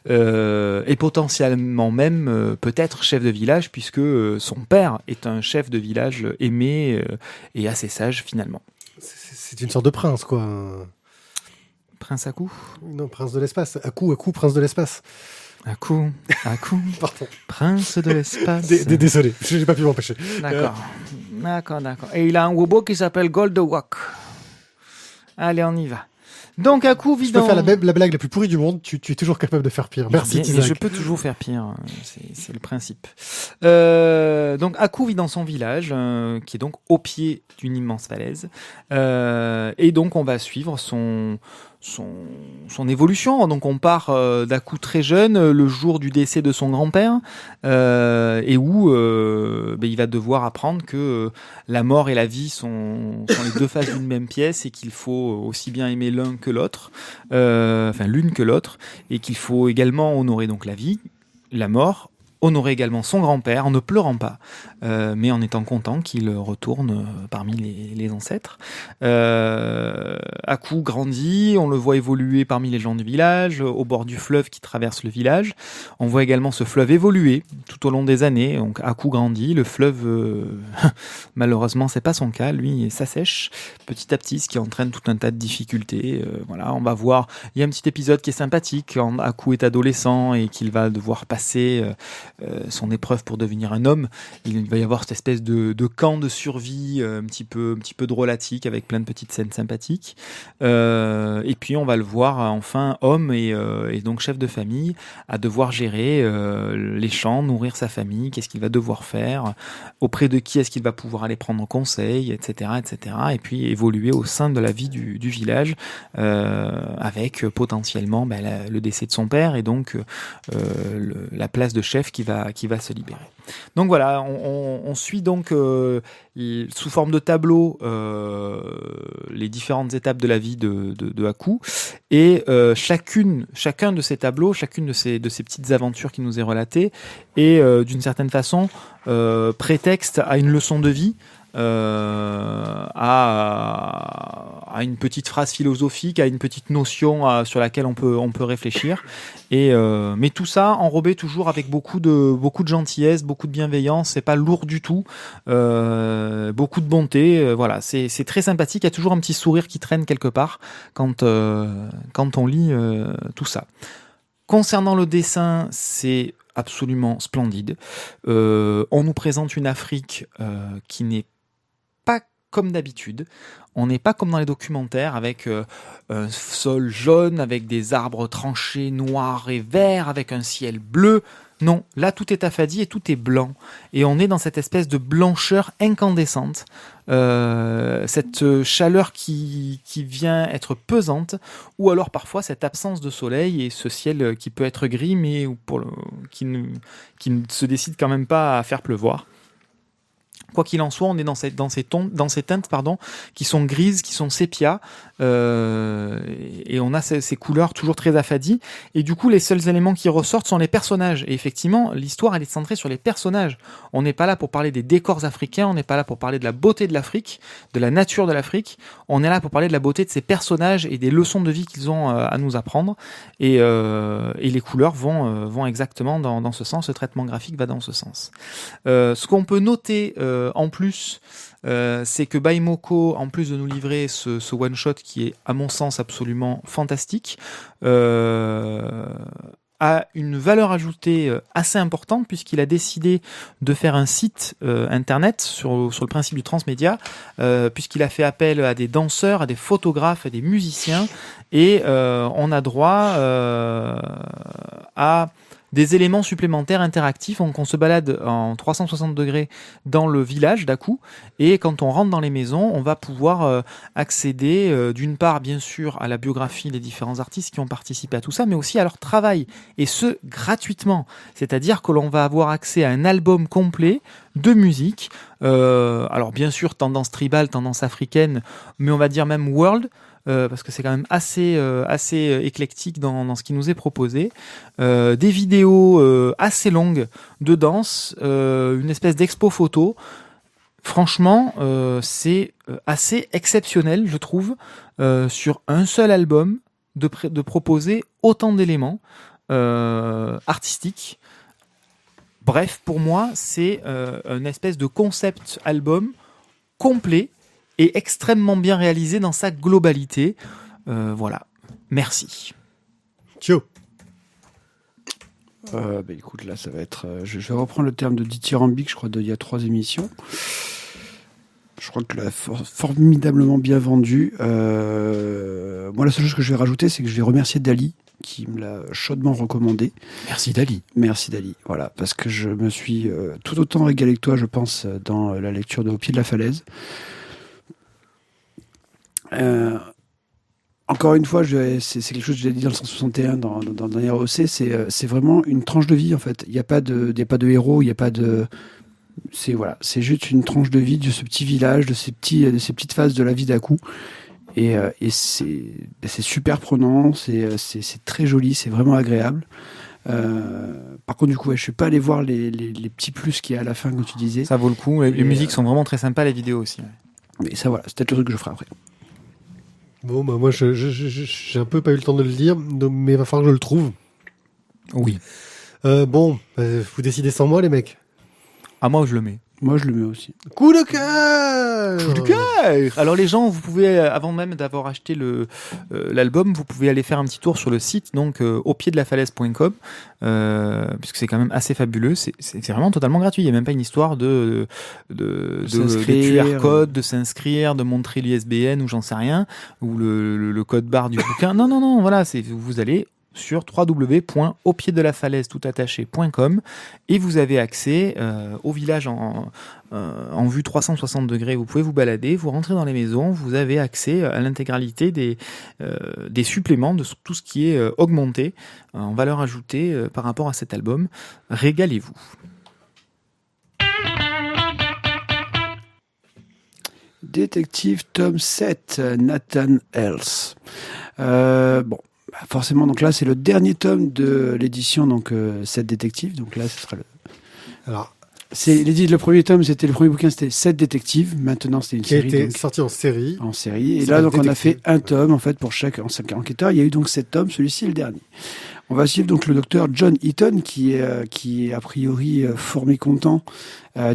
et potentiellement même peut-être chef de village, puisque son père est un chef de village aimé et assez sage finalement. C'est une sorte de prince, quoi. Prince Aku ? Non, prince de l'espace. Aku, prince de l'espace. Aku, Pardon. prince de l'espace. Désolé, j'ai pas pu m'empêcher. D'accord. Et il a un wobo qui s'appelle Goldewak. Allez, on y va. Donc, Aku vit Je peux dans... faire la blague la plus pourrie du monde, tu es toujours capable de faire pire. Merci, Bien, Tizak. je peux toujours faire pire, c'est le principe. Donc, Aku vit dans son village, qui est donc au pied d'une immense falaise. Et donc, on va suivre son évolution. Donc, on part d'Aku très jeune, le jour du décès de son grand-père, et où il va devoir apprendre que la mort et la vie sont les deux faces d'une même pièce et qu'il faut aussi bien aimer l'un que l'autre, l'une que l'autre, et qu'il faut également honorer donc la vie, la mort, honorer également son grand-père en ne pleurant pas, mais en étant content qu'il retourne parmi les ancêtres. Aku grandit, on le voit évoluer parmi les gens du village, au bord du fleuve qui traverse le village. On voit également ce fleuve évoluer tout au long des années. Donc Aku grandit, le fleuve, malheureusement, c'est pas son cas. Lui, s'assèche petit à petit, ce qui entraîne tout un tas de difficultés. Voilà, on va voir. Il y a un petit épisode qui est sympathique quand Aku est adolescent et qu'il va devoir passer son épreuve pour devenir un homme. Il va y avoir cette espèce de camp de survie un petit peu drôlatique avec plein de petites scènes sympathiques. Et puis on va le voir enfin homme et donc chef de famille à devoir gérer les champs, nourrir sa famille, qu'est-ce qu'il va devoir faire, auprès de qui est-ce qu'il va pouvoir aller prendre conseil, etc., etc. Et puis évoluer au sein de la vie du village avec potentiellement le décès de son père et donc la place de chef qui va se libérer. Donc voilà, on suit donc sous forme de tableau les différentes étapes de la vie de Aku et chacun de ces tableaux, chacune de ces petites aventures qui nous est relatée est d'une certaine façon prétexte à une leçon de vie, à une petite phrase philosophique, à une petite notion sur laquelle on peut réfléchir. Mais tout ça enrobé toujours avec beaucoup de gentillesse, beaucoup de bienveillance. C'est pas lourd du tout, beaucoup de bonté. Voilà, c'est très sympathique. Il y a toujours un petit sourire qui traîne quelque part quand on lit tout ça. Concernant le dessin, c'est absolument splendide. On nous présente une Afrique qui n'est pas comme d'habitude. On n'est pas comme dans les documentaires avec un sol jaune, avec des arbres tranchés noirs et verts, avec un ciel bleu. Non, là tout est affadi et tout est blanc. Et on est dans cette espèce de blancheur incandescente, cette chaleur qui vient être pesante, ou alors parfois cette absence de soleil et ce ciel qui peut être gris, mais qui ne se décide quand même pas à faire pleuvoir. Quoi qu'il en soit, on est dans ces teintes qui sont grises, qui sont sépia, et et on a ces couleurs toujours très affadies. Et du coup, les seuls éléments qui ressortent sont les personnages. Et effectivement, l'histoire, elle est centrée sur les personnages. On n'est pas là pour parler des décors africains, on n'est pas là pour parler de la beauté de l'Afrique, de la nature de l'Afrique. On est là pour parler de la beauté de ces personnages et des leçons de vie qu'ils ont à nous apprendre. Et les couleurs vont exactement dans ce sens. Le traitement graphique va dans ce sens. Ce qu'on peut noter en plus, c'est que Baimoko, en plus de nous livrer ce one-shot qui est, à mon sens, absolument fantastique, a une valeur ajoutée assez importante puisqu'il a décidé de faire un site internet sur le principe du transmédia, puisqu'il a fait appel à des danseurs, à des photographes, à des musiciens, et on a droit à des éléments supplémentaires interactifs. Donc on se balade en 360 degrés dans le village d'Aku, et quand on rentre dans les maisons, on va pouvoir accéder d'une part bien sûr à la biographie des différents artistes qui ont participé à tout ça, mais aussi à leur travail, et ce gratuitement. C'est-à-dire que l'on va avoir accès à un album complet de musique, alors bien sûr tendance tribale, tendance africaine, mais on va dire même world, parce que c'est quand même assez éclectique dans ce qui nous est proposé. Des vidéos assez longues de danse, une espèce d'expo photo. Franchement, c'est assez exceptionnel, je trouve, sur un seul album, de proposer autant d'éléments artistiques. Bref, pour moi, c'est une espèce de concept album complet et extrêmement bien réalisé dans sa globalité. Voilà. Merci. Tio. Écoute, là, ça va être... je vais reprendre le terme de dithyrambique, je crois, d'il y a 3 émissions. Je crois que là, formidablement bien vendu. Moi, la seule chose que je vais rajouter, c'est que je vais remercier Dali, qui me l'a chaudement recommandé. Merci Dali. Merci Dali, voilà, parce que je me suis tout autant régalé que toi, je pense, dans la lecture de Au pied de la falaise. Encore une fois, c'est quelque chose que j'ai dit dans le 161 dans le dernier OC, c'est vraiment une tranche de vie en fait. Il n'y a pas de héros, il n'y a pas de... C'est juste une tranche de vie de ce petit village, de ces petites phases de la vie d'Aku. Et c'est super prenant, c'est très joli, c'est vraiment agréable. Par contre, du coup, je suis pas allé voir les petits plus qu'il y a à la fin, comme tu disais. Ça vaut le coup. Les musiques sont vraiment très sympas, les vidéos aussi. Mais ça, voilà, c'est peut-être le truc que je ferai après. Bon, bah moi, j'ai un peu pas eu le temps de le lire, mais il va falloir que je le trouve. Oui. Vous décidez sans moi, les mecs. À moi, je le mets. Moi, je le mets aussi. Coup de cœur. Coup de cœur. Alors les gens, vous pouvez, avant même d'avoir acheté l'album, vous pouvez aller faire un petit tour sur le site, donc aupieddelafalaise.com, puisque c'est quand même assez fabuleux. C'est vraiment totalement gratuit. Il n'y a même pas une histoire de QR code, de s'inscrire, de montrer l'ISBN ou j'en sais rien, ou le code barre du bouquin. Non. Voilà, vous allez sur www.aupieddelafalaise.com et vous avez accès au village en vue 360 degrés. Vous pouvez vous balader, vous rentrez dans les maisons, vous avez accès à l'intégralité des suppléments de tout ce qui est augmenté en valeur ajoutée par rapport à cet album. Régalez-vous. Détective tome 7, Nathan Else. Forcément, donc là, c'est le dernier tome de l'édition, donc 7 détectives. Donc là, ce sera le. Alors, le premier tome, le premier bouquin, c'était 7 détectives. Maintenant, c'était une série. Qui a été sorti en série. En série. Et là, donc, on a fait un tome, en fait, pour chaque enquêteur. Il y a eu donc 7 tomes. Celui-ci est le dernier. On va suivre donc le docteur John Eaton, qui est a priori fort mécontent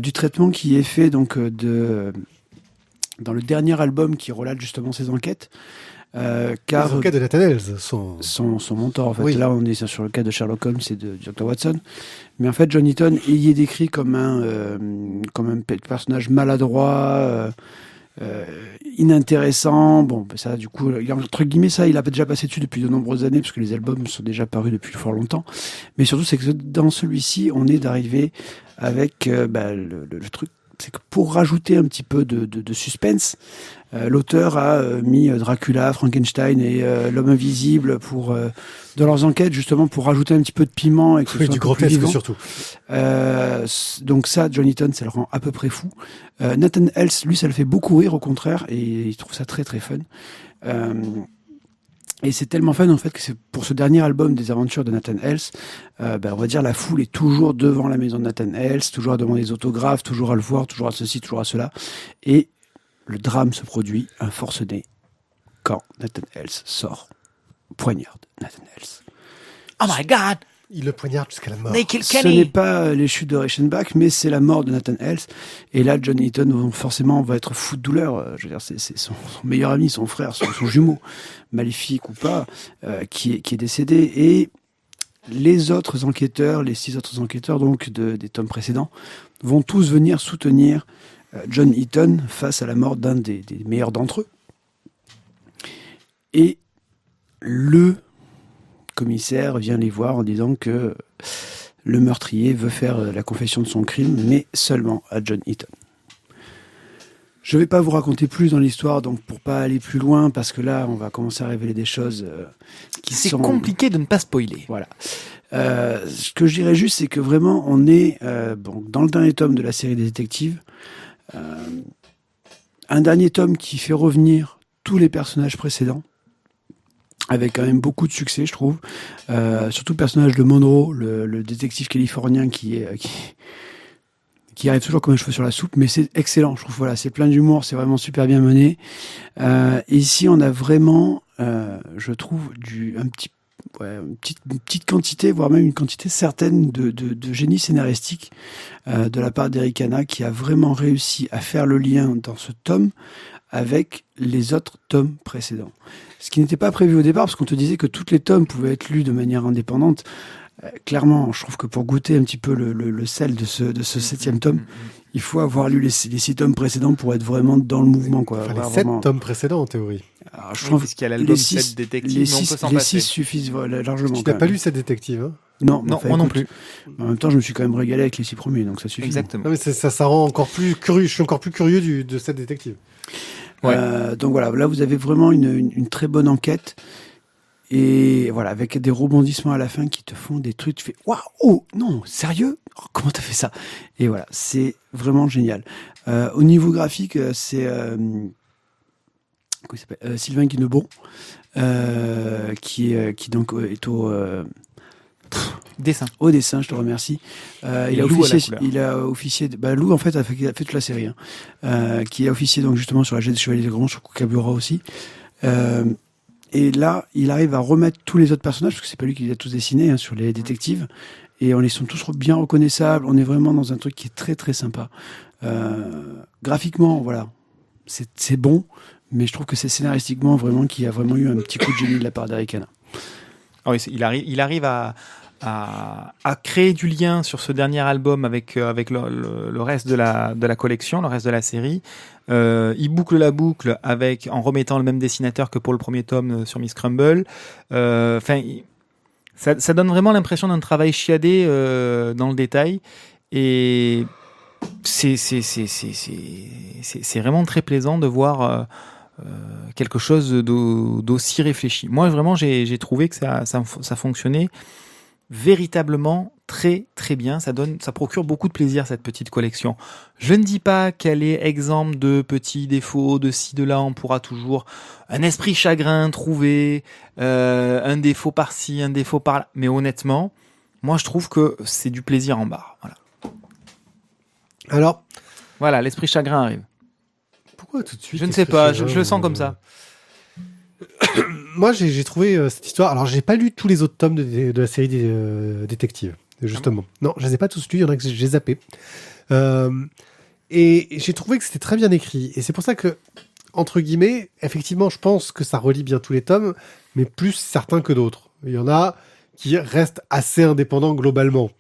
du traitement qui est fait donc dans le dernier album qui relate justement ses enquêtes. Car les enquêtes de Nathan Else son mentor en fait. Oui. Là on est sur le cas de Sherlock Holmes et du Dr Watson, mais en fait John Eaton y est décrit comme un personnage maladroit, inintéressant. Bon, ça du coup entre guillemets ça il a déjà passé dessus depuis de nombreuses années parce que les albums sont déjà parus depuis fort longtemps, mais surtout c'est que dans celui-ci on est d'arriver avec le truc, c'est que pour rajouter un petit peu de suspense, l'auteur a mis Dracula, Frankenstein et l'homme invisible dans leurs enquêtes, justement pour rajouter un petit peu de piment et que ce soit du grotesque surtout. Donc ça, John Eaton, ça le rend à peu près fou. Nathan Else, lui, ça le fait beaucoup rire au contraire et il trouve ça très très fun. Et c'est tellement fun en fait que c'est pour ce dernier album des aventures de Nathan Hales, on va dire la foule est toujours devant la maison de Nathan Hales, toujours à demander des autographes, toujours à le voir, toujours à ceci, toujours à cela. Et le drame se produit, un forcené, quand Nathan Hales sort, poignarde Nathan Hales. Oh my God! Il le poignarde jusqu'à la mort. They kill Ce Kenny! n'est pas les chutes de Reichenbach, mais c'est la mort de Nathan Hales. Et là, John Heaton, forcément, va être fou de douleur. Je veux dire, c'est son meilleur ami, son frère, son jumeau, maléfique ou pas, qui est décédé. Et les autres enquêteurs, les 6 autres enquêteurs donc des tomes précédents, vont tous venir soutenir John Heaton face à la mort d'un des meilleurs d'entre eux. Et le commissaire vient les voir en disant que le meurtrier veut faire la confession de son crime, mais seulement à John Heaton. Je ne vais pas vous raconter plus dans l'histoire, donc pour pas aller plus loin, parce que là, on va commencer à révéler des choses qui sont... C'est compliqué de ne pas spoiler. Voilà. Ce que je dirais juste, c'est que vraiment, on est dans le dernier tome de la série des détectives. Un dernier tome qui fait revenir tous les personnages précédents, avec quand même beaucoup de succès, je trouve. Surtout le personnage de Monroe, le détective californien qui arrive toujours comme un cheveu sur la soupe, mais c'est excellent, je trouve. Voilà, c'est plein d'humour, c'est vraiment super bien mené. Et ici, on a vraiment, je trouve, une petite quantité, voire même une quantité certaine de génie scénaristique de la part d'Eric Hanna, qui a vraiment réussi à faire le lien dans ce tome avec les autres tomes précédents. Ce qui n'était pas prévu au départ, parce qu'on te disait que toutes les tomes pouvaient être lus de manière indépendante. Clairement, je trouve que pour goûter un petit peu le sel de ce 7e tome, il faut avoir lu les 6 tomes précédents pour être vraiment dans le mouvement, quoi. Enfin, les 7 vraiment... tomes précédents, en théorie. Alors, je trouve parce qu'il y a l'album les 7 détectives, les mais on peut s'en 6 passer. suffisent largement. Tu n'as pas lu cette détective, hein? Non, Non, enfin, moi non écoute, plus. En même temps, je me suis quand même régalé avec les 6 premiers, donc ça suffit. Exactement. Non, mais ça rend encore plus curieux. Je suis encore plus curieux de cette détective. Ouais. Donc voilà, là vous avez vraiment une très bonne enquête. Et voilà, avec des rebondissements à la fin qui te font des trucs, tu fais waouh, oh non, sérieux, oh, comment t'as fait ça? Et voilà, c'est vraiment génial. Au niveau graphique, c'est comment il s'appelle, Sylvain Guinebon, qui donc est Dessin. au dessin, je te remercie. Et Lou à la couleur. Il a officié. Lou en fait a fait toute la série, qui a officié donc justement sur la Jet des Chevaliers de Grand, sur Kukabura aussi. Et là, il arrive à remettre tous les autres personnages, parce que c'est pas lui qui les a tous dessinés, sur les détectives, et on les sont tous bien reconnaissables. On est vraiment dans un truc qui est très très sympa. Graphiquement, voilà, c'est bon, mais je trouve que c'est scénaristiquement vraiment qu'il y a vraiment eu un petit coup de génie de la part d'Eric Hanna. Ah oui, il arrive à créer du lien sur ce dernier album avec le reste de la collection, le reste de la série. Il boucle la boucle en remettant le même dessinateur que pour le premier tome sur Miss Crumble. Ça donne vraiment l'impression d'un travail chiadé dans le détail, et c'est vraiment très plaisant de voir quelque chose d'aussi réfléchi. Moi, vraiment, j'ai trouvé que ça fonctionnait véritablement très très bien. Ça procure beaucoup de plaisir, cette petite collection. Je ne dis pas qu'elle est exempte de petits défauts, de ci, de là. On pourra toujours un esprit chagrin trouver, un défaut par-ci, un défaut par-là. Mais honnêtement, moi je trouve que c'est du plaisir en barre. Alors, Voilà, l'esprit chagrin arrive. pourquoi tout de suite? Je ne sais pas, je le sens comme ça. Moi, j'ai trouvé cette histoire. Alors, j'ai pas lu tous les autres tomes de la série des détectives, justement. Non, je les ai pas tous lus. Il y en a que j'ai zappé. Et j'ai trouvé que c'était très bien écrit. Et c'est pour ça que, entre guillemets, effectivement, je pense que ça relie bien tous les tomes, mais plus certains que d'autres. Il y en a qui restent assez indépendants globalement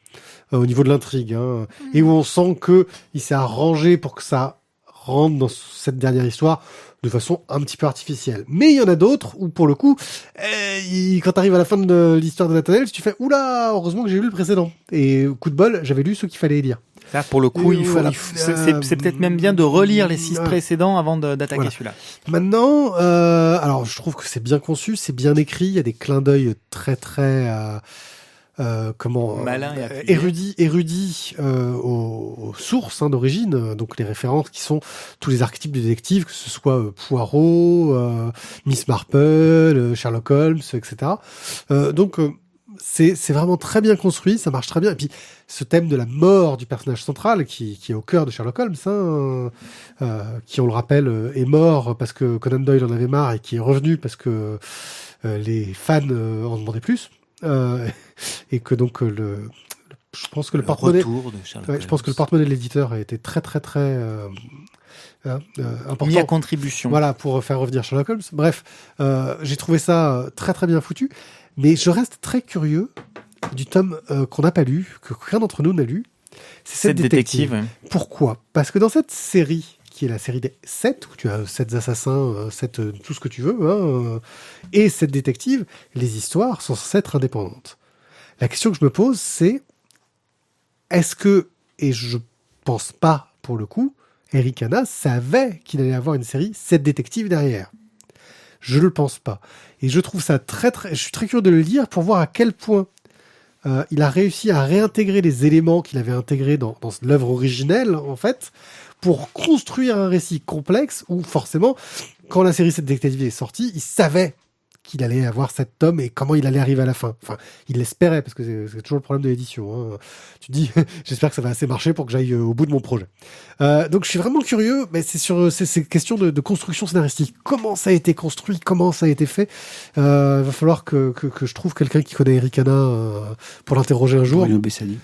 au niveau de l'intrigue, et où on sent que il s'est arrangé pour que ça rentre dans cette dernière histoire de façon un petit peu artificielle. Mais il y en a d'autres où, pour le coup, quand t'arrives à la fin de l'histoire de Nathan Hales, tu fais « Oula, heureusement que j'ai lu le précédent !» Et coup de bol, j'avais lu ceux qu'il fallait lire. Là, pour le coup, Voilà. c'est peut-être même bien de relire les 6 précédents avant d'attaquer Voilà. celui-là. Maintenant, alors je trouve que c'est bien conçu, c'est bien écrit, il y a des clins d'œil très très Malin et appuyé. érudit aux sources d'origine, donc les références qui sont tous les archétypes de détectives, que ce soit Poirot, Miss Marple, Sherlock Holmes, etc. Donc c'est vraiment très bien construit, ça marche très bien. Et puis ce thème de la mort du personnage central qui est au cœur de Sherlock Holmes, qui on le rappelle est mort parce que Conan Doyle en avait marre et qui est revenu parce que les fans en demandaient plus. Et que donc je pense que le porte-monnaie, retour de Sherlock Holmes. je pense que le porte-monnaie de l'éditeur a été très important. Mis à contribution. Voilà, pour faire revenir Sherlock Holmes. Bref, j'ai trouvé ça très bien foutu, mais je reste très curieux du tome qu'on n'a pas lu, que rien d'entre nous n'a lu. C'est cette détective. Ouais. Pourquoi ? Parce que dans cette série, qui est la série des 7, où tu as 7 assassins, 7 tout ce que tu veux, et cette détective, les histoires sont censées être indépendantes. La question que je me pose, c'est est-ce que, et je pense pas pour le coup, Eric Hanna savait qu'il allait avoir une série 7 détectives derrière. Je ne le pense pas. Et je trouve ça je suis très curieux de le lire pour voir à quel point il a réussi à réintégrer les éléments qu'il avait intégrés dans l'œuvre originelle, en fait, pour construire un récit complexe où, forcément, quand la série 7 détective est sortie, il savait qu'il allait avoir 7 tomes et comment il allait arriver à la fin. Enfin, il l'espérait, parce que c'est toujours le problème de l'édition. Tu te dis, j'espère que ça va assez marcher pour que j'aille au bout de mon projet. Donc, je suis vraiment curieux, mais c'est question de construction scénaristique. Comment ça a été construit, comment ça a été fait. Va falloir que je trouve quelqu'un qui connaît Eric Hanna pour l'interroger un jour. Bruno Bessadi.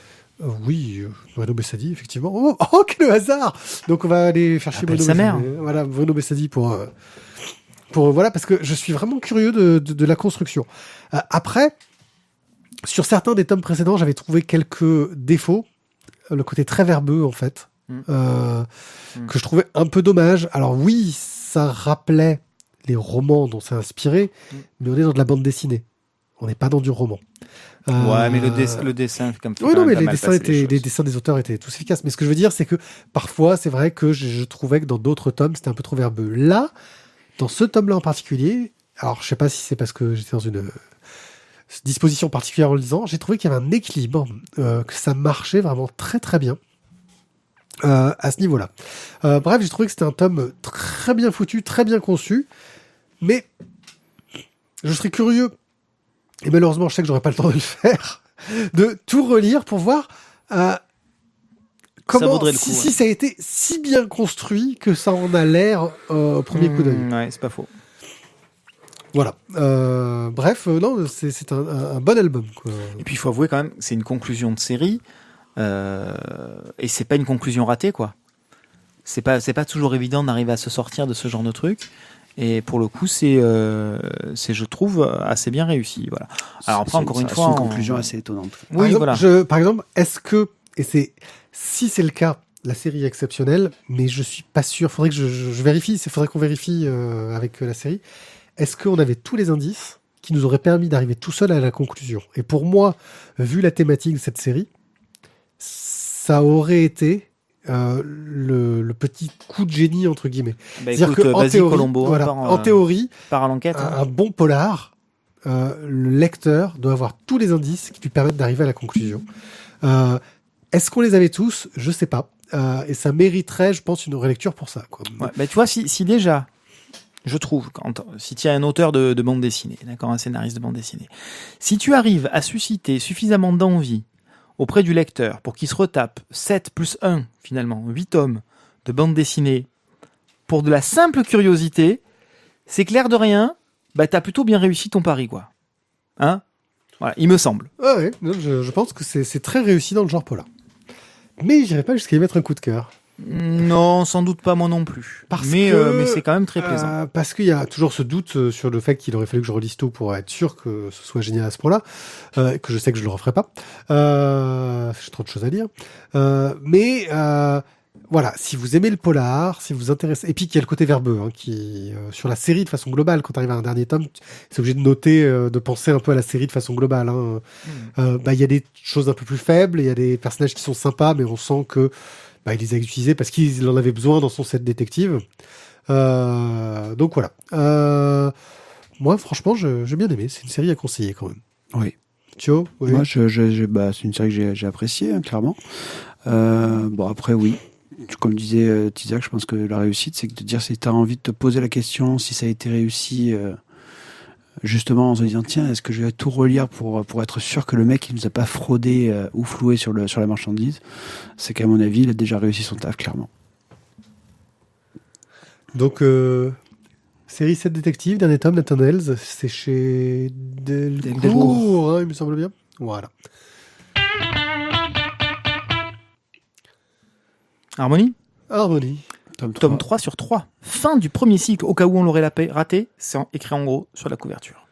Oui, Bruno Bessadi, effectivement. Oh, quel hasard! Donc, on va aller chercher Appelle Bruno sa Bessadi. mère. Voilà, Bruno Bessadi pour voilà, parce que je suis vraiment curieux de la construction. Après, sur certains des tomes précédents, j'avais trouvé quelques défauts. Le côté très verbeux, en fait, que je trouvais un peu dommage. Alors oui, ça rappelait les romans dont c'est inspiré, mais on est dans de la bande dessinée. On n'est pas dans du roman. Ouais, mais le dessin, comme oui, non, mais les dessins des auteurs étaient tous efficaces. Mais ce que je veux dire, c'est que parfois, c'est vrai que je trouvais que dans d'autres tomes, c'était un peu trop verbeux. Là, dans ce tome-là en particulier, alors je sais pas si c'est parce que j'étais dans une disposition particulière en le lisant, j'ai trouvé qu'il y avait un équilibre, que ça marchait vraiment très bien à ce niveau-là. Bref, j'ai trouvé que c'était un tome très bien foutu, très bien conçu, mais je serais curieux, et malheureusement je sais que j'aurai pas le temps de le faire, de tout relire pour voir comment, vaudrait le coup, si ça a été si bien construit que ça en a l'air au premier coup d'œil. Ouais, c'est pas faux. Voilà. Bref, non, c'est un bon album, quoi. Et puis il faut avouer quand même que c'est une conclusion de série, et c'est pas une conclusion ratée, quoi. C'est pas toujours évident d'arriver à se sortir de ce genre de truc. Et pour le coup, c'est je trouve assez bien réussi. Voilà. Alors après, encore une fois, une conclusion assez étonnante. Oui, voilà. Par exemple, est-ce que, si c'est le cas, la série est exceptionnelle, mais je suis pas sûr. Faudrait que je vérifie. Faudrait qu'on vérifie avec la série. Est-ce qu'on avait tous les indices qui nous auraient permis d'arriver tout seul à la conclusion? Et pour moi, vu la thématique de cette série, ça aurait été le petit coup de génie entre guillemets. C'est-à-dire que en théorie, Colombo, en théorie, part à l'enquête. un bon polar, le lecteur doit avoir tous les indices qui lui permettent d'arriver à la conclusion. Est-ce qu'on les avait tous? Je sais pas. Et ça mériterait, je pense, une relecture pour ça, quoi. Ouais, bah, tu vois, si déjà, je trouve, si tu es un auteur de bande dessinée, d'accord, un scénariste de bande dessinée, si tu arrives à susciter suffisamment d'envie auprès du lecteur pour qu'il se retape 7 plus 1, finalement, 8 tomes de bande dessinée pour de la simple curiosité, c'est clair de rien, bah, t'as plutôt bien réussi ton pari, quoi. Hein? Voilà, il me semble. Ah ouais, non, je pense que c'est très réussi dans le genre polar. Mais j'irai pas jusqu'à y mettre un coup de cœur. Non, sans doute pas moi non plus. Mais c'est quand même très plaisant. Parce qu'il y a toujours ce doute sur le fait qu'il aurait fallu que je relise tout pour être sûr que ce soit génial à ce point-là, que je sais que je le referai pas. J'ai trop de choses à lire. Mais voilà, si vous aimez le polar, si vous vous intéressez, et puis qu'il y a le côté verbeux, qui sur la série de façon globale, quand tu arrives à un dernier tome, c'est obligé de noter, de penser un peu à la série de façon globale. Il y a des choses un peu plus faibles, il y a des personnages qui sont sympas, mais on sent que il les a utilisés parce qu'il en avait besoin dans son set détective. Donc voilà. Moi, franchement, j'ai bien aimé. C'est une série à conseiller quand même. Oui. Thio, oui. Moi, c'est une série que j'ai appréciée, hein, clairement. Bon, après, oui. Comme disait Tizak, je pense que la réussite, c'est de dire si tu as envie de te poser la question, si ça a été réussi, justement en se disant, tiens, est-ce que je vais tout relire pour être sûr que le mec, il nous a pas fraudé ou floué sur la marchandise. C'est qu'à mon avis, il a déjà réussi son taf, clairement. Donc, série 7 détectives, dernier tome, Nathan Hales, c'est chez Delcourt, hein, il me semble bien. Voilà. Harmonie. Tome 3 sur 3. Fin du premier cycle. Au cas où on l'aurait raté, c'est écrit en gros sur la couverture.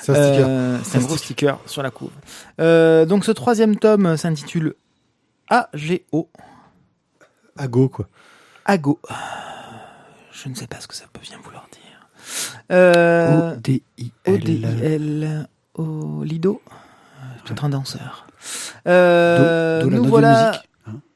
C'est un sticker. C'est un gros sticker sur la couve. Donc ce troisième tome s'intitule AGO. Ago, quoi. Ago. Je ne sais pas ce que ça peut bien vouloir dire. ODIL. Lido. Peut-être un danseur. Do, nous la voilà. musique.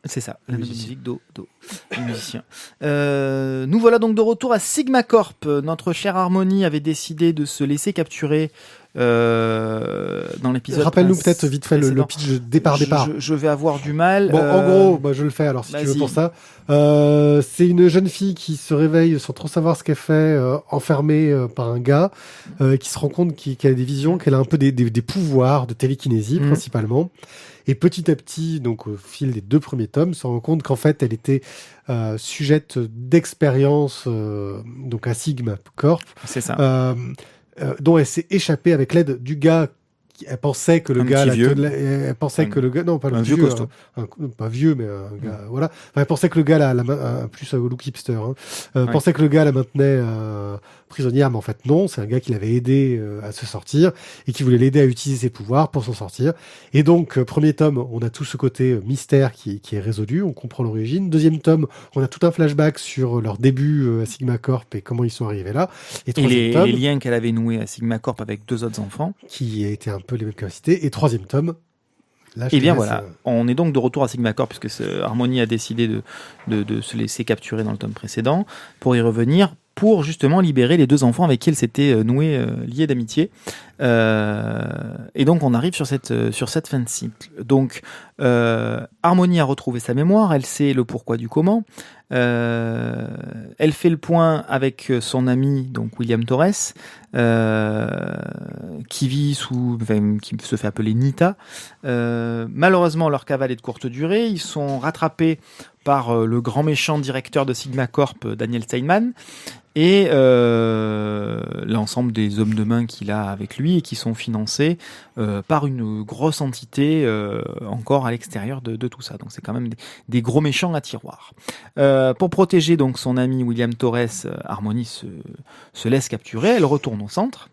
C'est ça, la musique, do, le musicien. Nous voilà donc de retour à Sigma Corp. Notre chère Harmonie avait décidé de se laisser capturer dans l'épisode. Rappelle-nous peut-être vite fait le pitch départ. Je vais avoir du mal. Bon, en gros, je le fais alors si tu veux pour ça. C'est une jeune fille qui se réveille sans trop savoir ce qu'elle fait, enfermée par un gars, qui se rend compte qu'elle a des visions, qu'elle a un peu des pouvoirs de télékinésie principalement. Et petit à petit, donc au fil des 2 premiers tomes, se rend compte qu'en fait, elle était sujette d'expérience donc à Sigma Corp. C'est ça. Dont elle s'est échappée avec l'aide du gars. Elle pensait que le gars, elle pensait que le gars, non pas le vieux costaud, pas vieux mais un gars, voilà. Enfin, elle pensait que le gars plus au look hipster, hein. Pensait que le gars la maintenait prisonnière, mais en fait non, c'est un gars qui l'avait aidé à se sortir et qui voulait l'aider à utiliser ses pouvoirs pour s'en sortir. Et donc premier tome, on a tout ce côté mystère qui est résolu, on comprend l'origine. Deuxième tome, on a tout un flashback sur leur début à Sigma Corp et comment ils sont arrivés là. Et les liens qu'elle avait noués à Sigma Corp avec 2 autres enfants, qui étaient un peu les mêmes capacités. Et troisième tome, là, et bien voilà, on est donc de retour à Sigma Corp puisque Harmonie a décidé de se laisser capturer dans le tome précédent pour y revenir, pour justement libérer les 2 enfants avec qui elle s'était liée d'amitié. Et donc on arrive sur cette fin de cycle. Donc Harmonie a retrouvé sa mémoire, elle sait le pourquoi du comment. Elle fait le point avec son ami donc William Torres, qui se fait appeler Nita. Malheureusement, leur cavale est de courte durée. Ils sont rattrapés par le grand méchant directeur de Sigma Corp, Daniel Steinman, et l'ensemble des hommes de main qu'il a avec lui et qui sont financés par une grosse entité encore à l'extérieur de tout ça. Donc c'est quand même des gros méchants à tiroir. Pour protéger donc son ami William Torres, Harmonie se laisse capturer. Elle retourne au centre.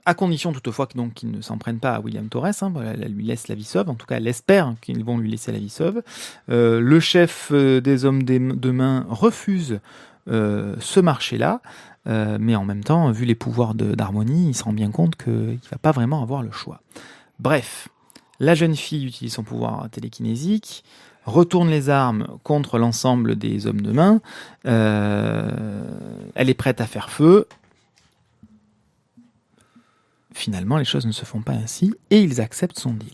À condition toutefois qu'ils ne s'en prennent pas à William Torres, elle lui laisse la vie sauve, en tout cas elle espère qu'ils vont lui laisser la vie sauve. Le chef des hommes de main refuse ce marché-là, mais en même temps, vu les pouvoirs d'Harmonie, il se rend bien compte qu'il ne va pas vraiment avoir le choix. Bref, la jeune fille utilise son pouvoir télékinésique, retourne les armes contre l'ensemble des hommes de main, elle est prête à faire feu. Finalement, les choses ne se font pas ainsi et ils acceptent son deal.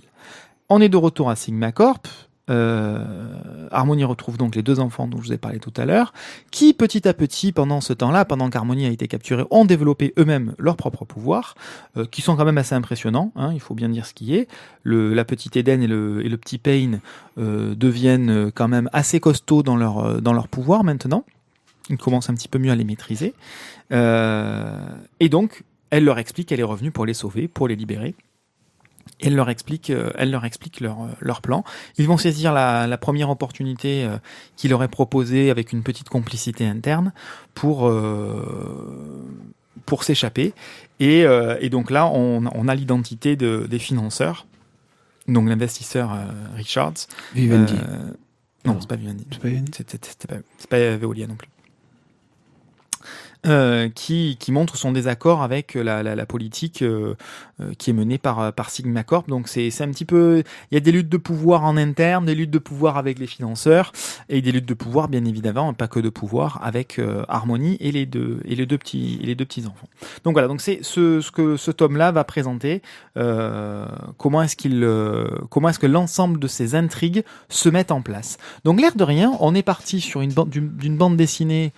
On est de retour à Sigma Corp. Harmonie retrouve donc les 2 enfants dont je vous ai parlé tout à l'heure, qui petit à petit, pendant ce temps-là, pendant qu'Harmonie a été capturée, ont développé eux-mêmes leurs propres pouvoirs, qui sont quand même assez impressionnants, il faut bien dire ce qui est. La petite Eden et le petit Payne deviennent quand même assez costauds dans leur pouvoir maintenant. Ils commencent un petit peu mieux à les maîtriser. Et donc, elle leur explique qu'elle est revenue pour les sauver, pour les libérer. Et elle leur explique leur plan. Ils vont saisir la première opportunité qu'il leur est proposée avec une petite complicité interne pour s'échapper. Et donc là, on a l'identité des financeurs. Donc l'investisseur Richards. Vivendi. Non, c'est pas Vivendi. C'est pas Vivendi. C'est pas Veolia non plus. qui montre son désaccord avec la politique qui est menée par Sigma Corp. Donc c'est un petit peu, il y a des luttes de pouvoir en interne, des luttes de pouvoir avec les financeurs et des luttes de pouvoir bien évidemment, pas que de pouvoir avec Harmony et les deux petits enfants. Donc voilà, donc c'est ce que ce tome-là va présenter. Comment est-ce que l'ensemble de ces intrigues se mettent en place. Donc l'air de rien, on est parti sur d'une bande dessinée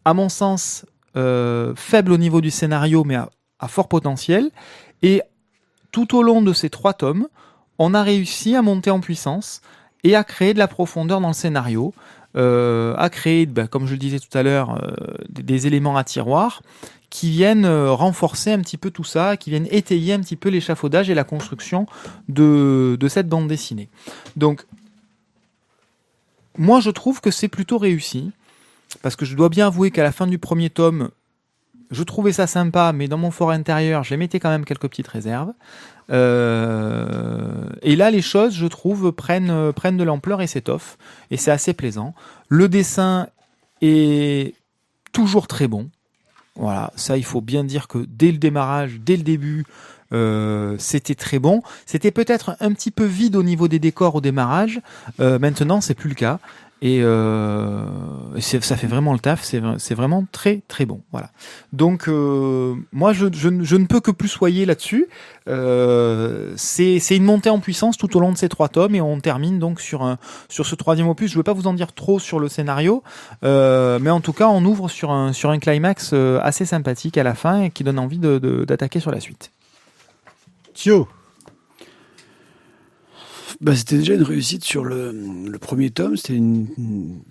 à mon sens, faible au niveau du scénario, mais à fort potentiel. Et tout au long de ces 3 tomes, on a réussi à monter en puissance et à créer de la profondeur dans le scénario, à créer, comme je le disais tout à l'heure, des éléments à tiroir qui viennent renforcer un petit peu tout ça, qui viennent étayer un petit peu l'échafaudage et la construction de cette bande dessinée. Donc, moi, je trouve que c'est plutôt réussi. Parce que je dois bien avouer qu'à la fin du premier tome, je trouvais ça sympa, mais dans mon fort intérieur, j'émettais quand même quelques petites réserves. Et là, les choses, je trouve, prennent de l'ampleur et s'étoffent. Et c'est assez plaisant. Le dessin est toujours très bon. Voilà, ça, il faut bien dire que dès le démarrage, dès le début, c'était très bon. C'était peut-être un petit peu vide au niveau des décors au démarrage. Maintenant, c'est plus le cas. Et ça fait vraiment le taf, c'est vraiment très très bon. Voilà. Donc moi je ne peux que plus soyer là-dessus. C'est une montée en puissance tout au long de ces 3 tomes et on termine donc sur ce 3e opus. Je ne veux pas vous en dire trop sur le scénario, mais en tout cas on ouvre sur un climax assez sympathique à la fin et qui donne envie d'attaquer sur la suite. Thio. C'était déjà une réussite sur le premier tome, c'était une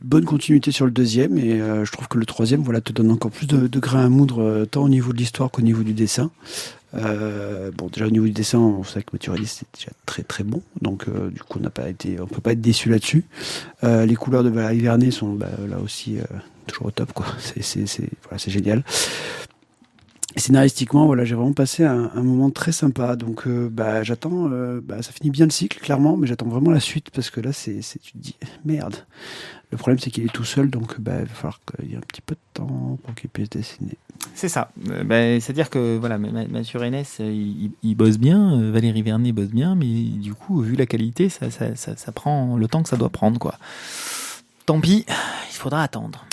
bonne continuité sur le deuxième, et je trouve que le troisième te donne encore plus de grain à moudre, tant au niveau de l'histoire qu'au niveau du dessin. Déjà au niveau du dessin, on sait que Maturelli c'était déjà très très bon, donc du coup on peut pas être déçu là-dessus. Les couleurs de Valérie Vernet sont là aussi toujours au top, quoi. C'est génial. Et scénaristiquement, j'ai vraiment passé un moment très sympa. Donc, j'attends. Ça finit bien le cycle, clairement, mais j'attends vraiment la suite parce que là, tu te dis merde. Le problème, c'est qu'il est tout seul, donc il va falloir qu'il y ait un petit peu de temps pour qu'il puisse dessiner. C'est ça. C'est-à-dire que Mathieu Rennes, il bosse bien, Valérie Vernet bosse bien, mais du coup, vu la qualité, ça prend le temps que ça doit prendre, quoi. Tant pis, il faudra attendre.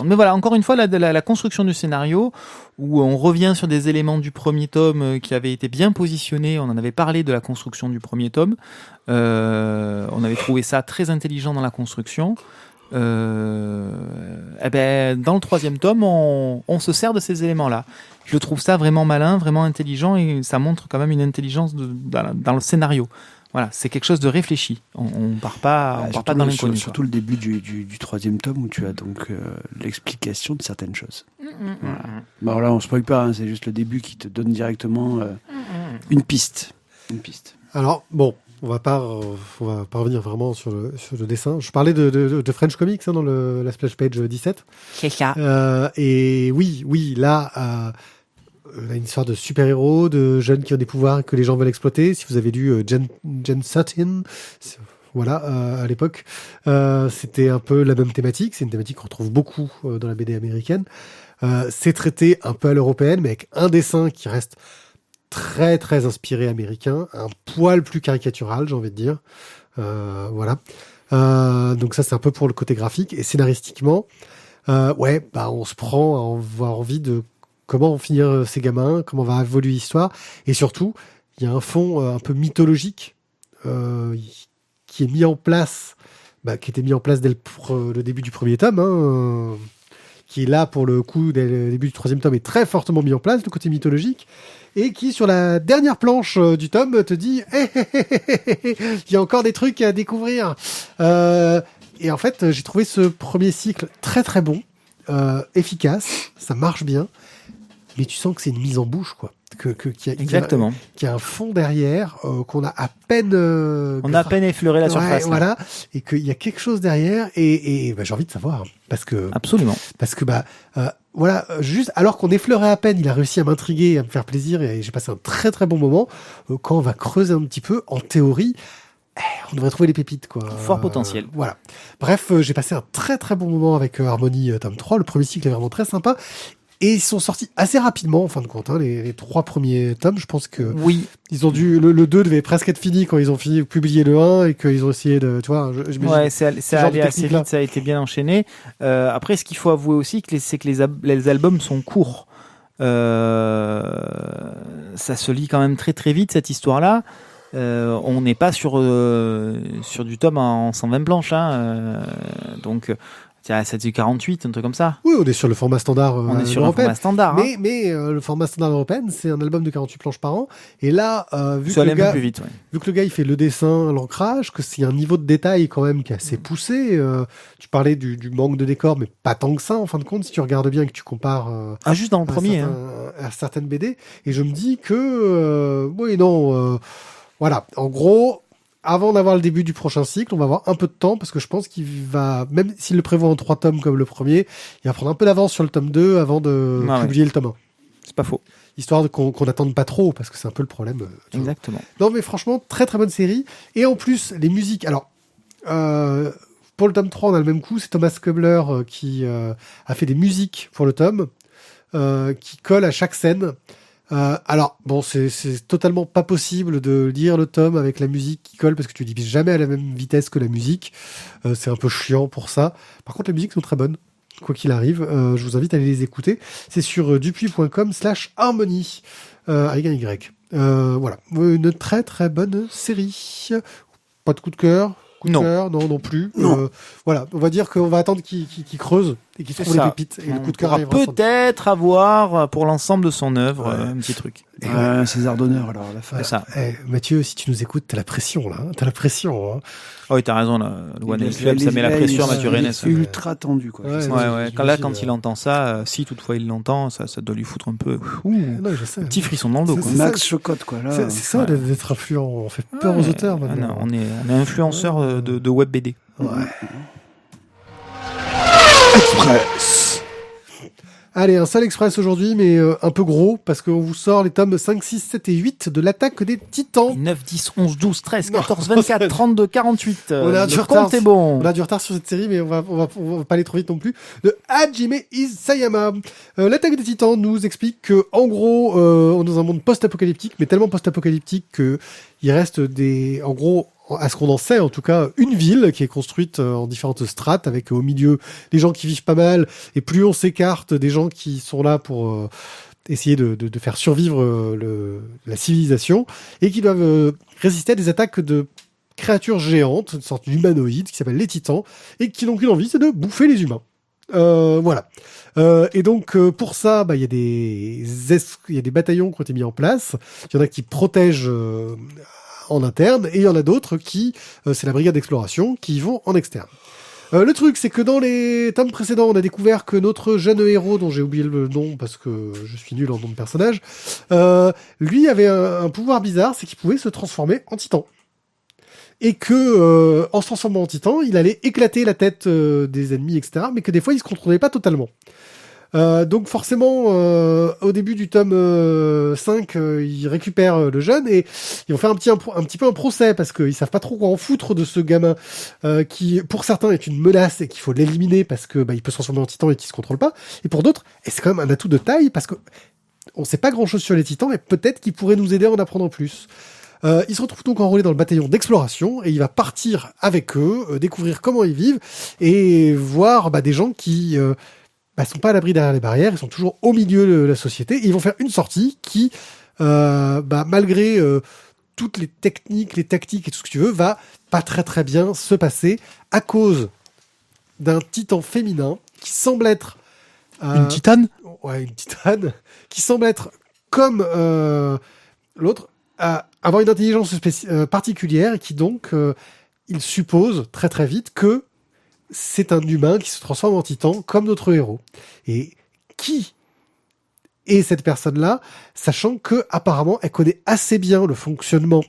Mais voilà, encore une fois, la construction du scénario, où on revient sur des éléments du premier tome qui avaient été bien positionnés. On en avait parlé de la construction du premier tome. On avait trouvé ça très intelligent dans la construction. Dans le 3e tome, on se sert de ces éléments-là. Je trouve ça vraiment malin, vraiment intelligent, et ça montre quand même une intelligence dans le scénario. Voilà, c'est quelque chose de réfléchi. On part pas dans l'inconnu. Surtout le début du 3e tome où tu as donc l'explication de certaines choses. Voilà. Là, on spoil pas, c'est juste le début qui te donne directement une piste. Alors, bon, on va pas revenir vraiment sur le dessin. Je parlais de French Comics dans la splash page 17. C'est ça. Et oui, là... une histoire de super-héros, de jeunes qui ont des pouvoirs et que les gens veulent exploiter. Si vous avez lu Jen 13, à l'époque, c'était un peu la même thématique. C'est une thématique qu'on retrouve beaucoup dans la BD américaine. C'est traité un peu à l'européenne, mais avec un dessin qui reste très très inspiré américain, un poil plus caricatural, j'ai envie de dire. Donc ça, c'est un peu pour le côté graphique. Et scénaristiquement, on se prend à avoir envie de comment vont finir ces gamins, comment va évoluer l'histoire, et surtout, il y a un fond un peu mythologique qui est mis en place, qui était mis en place dès le début du premier tome, qui est là pour le coup dès le début du 3e tome est très fortement mis en place, le côté mythologique, et qui sur la dernière planche du tome te dit il y a encore des trucs à découvrir. Et en fait, j'ai trouvé ce premier cycle très très bon, efficace, ça marche bien. Mais tu sens que c'est une mise en bouche, quoi. Exactement. Qu'il y a un fond derrière, qu'on a à peine... on a à peine effleuré la surface. Voilà. Et qu'il y a quelque chose derrière. Et j'ai envie de savoir. Parce que... Absolument. Parce que, juste, alors qu'on effleurait à peine, il a réussi à m'intriguer, à me faire plaisir, et j'ai passé un très très bon moment. Quand on va creuser un petit peu, en théorie, on devrait trouver les pépites, quoi. Fort potentiel. Voilà. Bref, j'ai passé un très très bon moment avec Harmony tome 3. Le premier cycle est vraiment très sympa. Et ils sont sortis assez rapidement, en fin de compte, hein, les 3 premiers tomes. Je pense que Oui. ils ont dû, le 2 devait presque être fini quand ils ont fini publier le 1 et qu'ils ont essayé de, tu vois, Ouais, c'est genre allé de assez technique-là. vite, ça a été bien enchaîné. Après, ce qu'il faut avouer aussi, c'est que les albums sont courts. Ça se lit quand même très très vite, cette histoire-là. On n'est pas sur du tome en 120 planches. Donc, c'est du 48, un truc comme ça. Oui, on est sur le format standard On est sur un européen. format standard. Mais le format standard européen, c'est un album de 48 planches par an. Et là, vu Ça que allait un peu plus vite. Ouais. vu que le gars il fait le dessin, l'ancrage, que c'est un niveau de détail quand même qui est assez poussé. Tu parlais du manque de décor, mais pas tant que ça en fin de compte si tu regardes bien et que tu compares Juste dans le premier. à certaines BD. Et je me dis que oui non, voilà. En gros, avant d'avoir le début du prochain cycle, on va avoir un peu de temps parce que je pense qu'il va, même s'il le prévoit en 3 tomes comme le premier, il va prendre un peu d'avance sur le tome 2 avant de publier le tome 1. C'est pas faux. Histoire qu'on n'attende pas trop parce que c'est un peu le problème. Exactement. Non, mais franchement, très très bonne série. Et en plus, les musiques. Alors, pour le tome 3, on a le même coup. C'est Thomas Kubler qui a fait des musiques pour le tome, qui collent à chaque scène. Alors, bon, c'est totalement pas possible de lire le tome avec la musique qui colle parce que tu divises jamais à la même vitesse que la musique. C'est un peu chiant pour ça. Par contre, les musiques sont très bonnes. Quoi qu'il arrive, je vous invite à aller les écouter. C'est sur dupuis.com/harmonie avec un Y. Voilà, une très très bonne série. Pas de coup de cœur. Non plus. Non. Voilà, on va dire qu'on va attendre qu'ils creusent et qu'ils trouvent les pépites. Et le coup de cœur arrivera sans doute. Peut-être avoir pour l'ensemble de son œuvre un petit truc. César d'honneur, alors, à la fin. C'est ça. Mathieu, si tu nous écoutes, t'as la pression, là. T'as la pression. Hein. Oh, oui, t'as raison, là. Le One Night Club, ça met la pression à Mathieu Rennes. C'est ultra tendu, quoi. Ouais. Quand il entend ça, si toutefois il l'entend, ça doit lui foutre un peu. Non, je sais. Petit frisson dans le dos, quoi. C'est Max ça. Chocotte, quoi. Là, C'est ça d'être influent. On fait peur aux auteurs, maintenant. On est influenceur de web BD. Ouais. Express. Allez, un seul express aujourd'hui, mais un peu gros, parce qu'on vous sort les tomes 5, 6, 7 et 8 de l'Attaque des Titans. 9, 10, 11, 12, 13, 14, 24, 32, 48. On a du le retard. compte est bon. On a du retard sur cette série, mais on va pas aller trop vite non plus. De Hajime Isayama. L'Attaque des Titans nous explique que, en gros, on est dans un monde post-apocalyptique, mais tellement post-apocalyptique que il reste en gros, à ce qu'on en sait, en tout cas, une ville qui est construite en différentes strates, avec au milieu des gens qui vivent pas mal, et plus on s'écarte des gens qui sont là pour essayer de faire survivre la civilisation, et qui doivent résister à des attaques de créatures géantes, une sorte d'humanoïdes, qui s'appellent les Titans, et qui n'ont qu'une envie, c'est de bouffer les humains. Voilà. Et donc pour ça, il y a des bataillons qui ont été mis en place. Il y en a qui protègent en interne, et il y en a d'autres qui, c'est la brigade d'exploration, qui vont en externe. Le truc, c'est que dans les tomes précédents, on a découvert que notre jeune héros, dont j'ai oublié le nom parce que je suis nul en nom de personnage, lui avait un pouvoir bizarre, c'est qu'il pouvait se transformer en titan. Et que, en se transformant en titan, il allait éclater la tête des ennemis, etc., mais que des fois, il se contrôlait pas totalement. Donc forcément, au début du tome 5, ils récupèrent le jeune et ils vont faire un petit peu un procès parce qu'ils savent pas trop quoi en foutre de ce gamin qui, pour certains, est une menace et qu'il faut l'éliminer parce que il peut se transformer en titan et qu'il se contrôle pas. Et pour d'autres, c'est quand même un atout de taille parce que on sait pas grand-chose sur les titans, mais peut-être qu'il pourrait nous aider à en apprendre plus. Il se retrouve donc enrôlé dans le bataillon d'exploration et il va partir avec eux, découvrir comment ils vivent et voir des gens qui sont pas à l'abri derrière les barrières, ils sont toujours au milieu de la société et ils vont faire une sortie qui, malgré toutes les techniques, les tactiques et tout ce que tu veux, va pas très très bien se passer à cause d'un titan féminin qui semble être Une titane. Ouais, une titane qui semble être comme l'autre, avoir une intelligence particulière et qui donc, il suppose très très vite que c'est un humain qui se transforme en titan comme notre héros. Et qui est cette personne-là, sachant que apparemment elle connaît assez bien le fonctionnement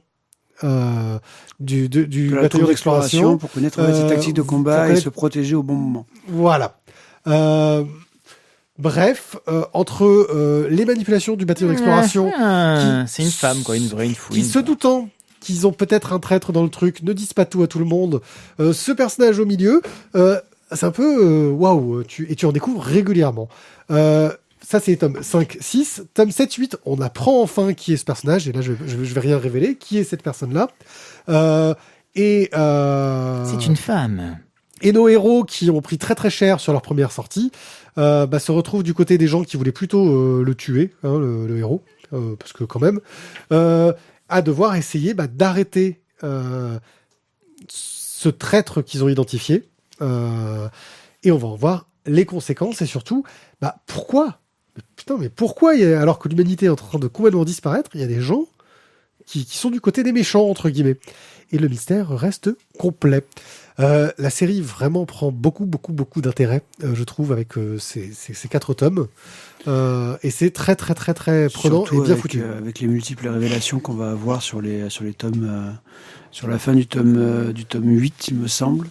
du bataillon d'exploration pour connaître ses tactiques de combat et se protéger au bon moment. Voilà. Bref, entre les manipulations du bataillon d'exploration, c'est une femme, quoi, une vraie, une fouine. qui se doutant qu'ils ont peut-être un traître dans le truc, ne disent pas tout à tout le monde. Ce personnage au milieu, c'est un peu waouh, et tu en découvres régulièrement. Ça, c'est tome 5, 6. Tome 7, 8, on apprend enfin qui est ce personnage, et là, je vais rien révéler. Qui est cette personne-là C'est une femme. Et nos héros qui ont pris très très cher sur leur première sortie se retrouvent du côté des gens qui voulaient plutôt le tuer, hein, le héros, parce que quand même, à devoir essayer d'arrêter ce traître qu'ils ont identifié. Et on va en voir les conséquences et surtout, pourquoi mais pourquoi, alors que l'humanité est en train de complètement disparaître, il y a des gens qui sont du côté des méchants, entre guillemets. Et le mystère reste complet. La série vraiment prend beaucoup d'intérêt, je trouve, avec ces 4 tomes. Et c'est très prenant. Surtout et bien foutu. Avec les multiples révélations qu'on va avoir sur les tomes, sur la fin du tome 8, il me semble.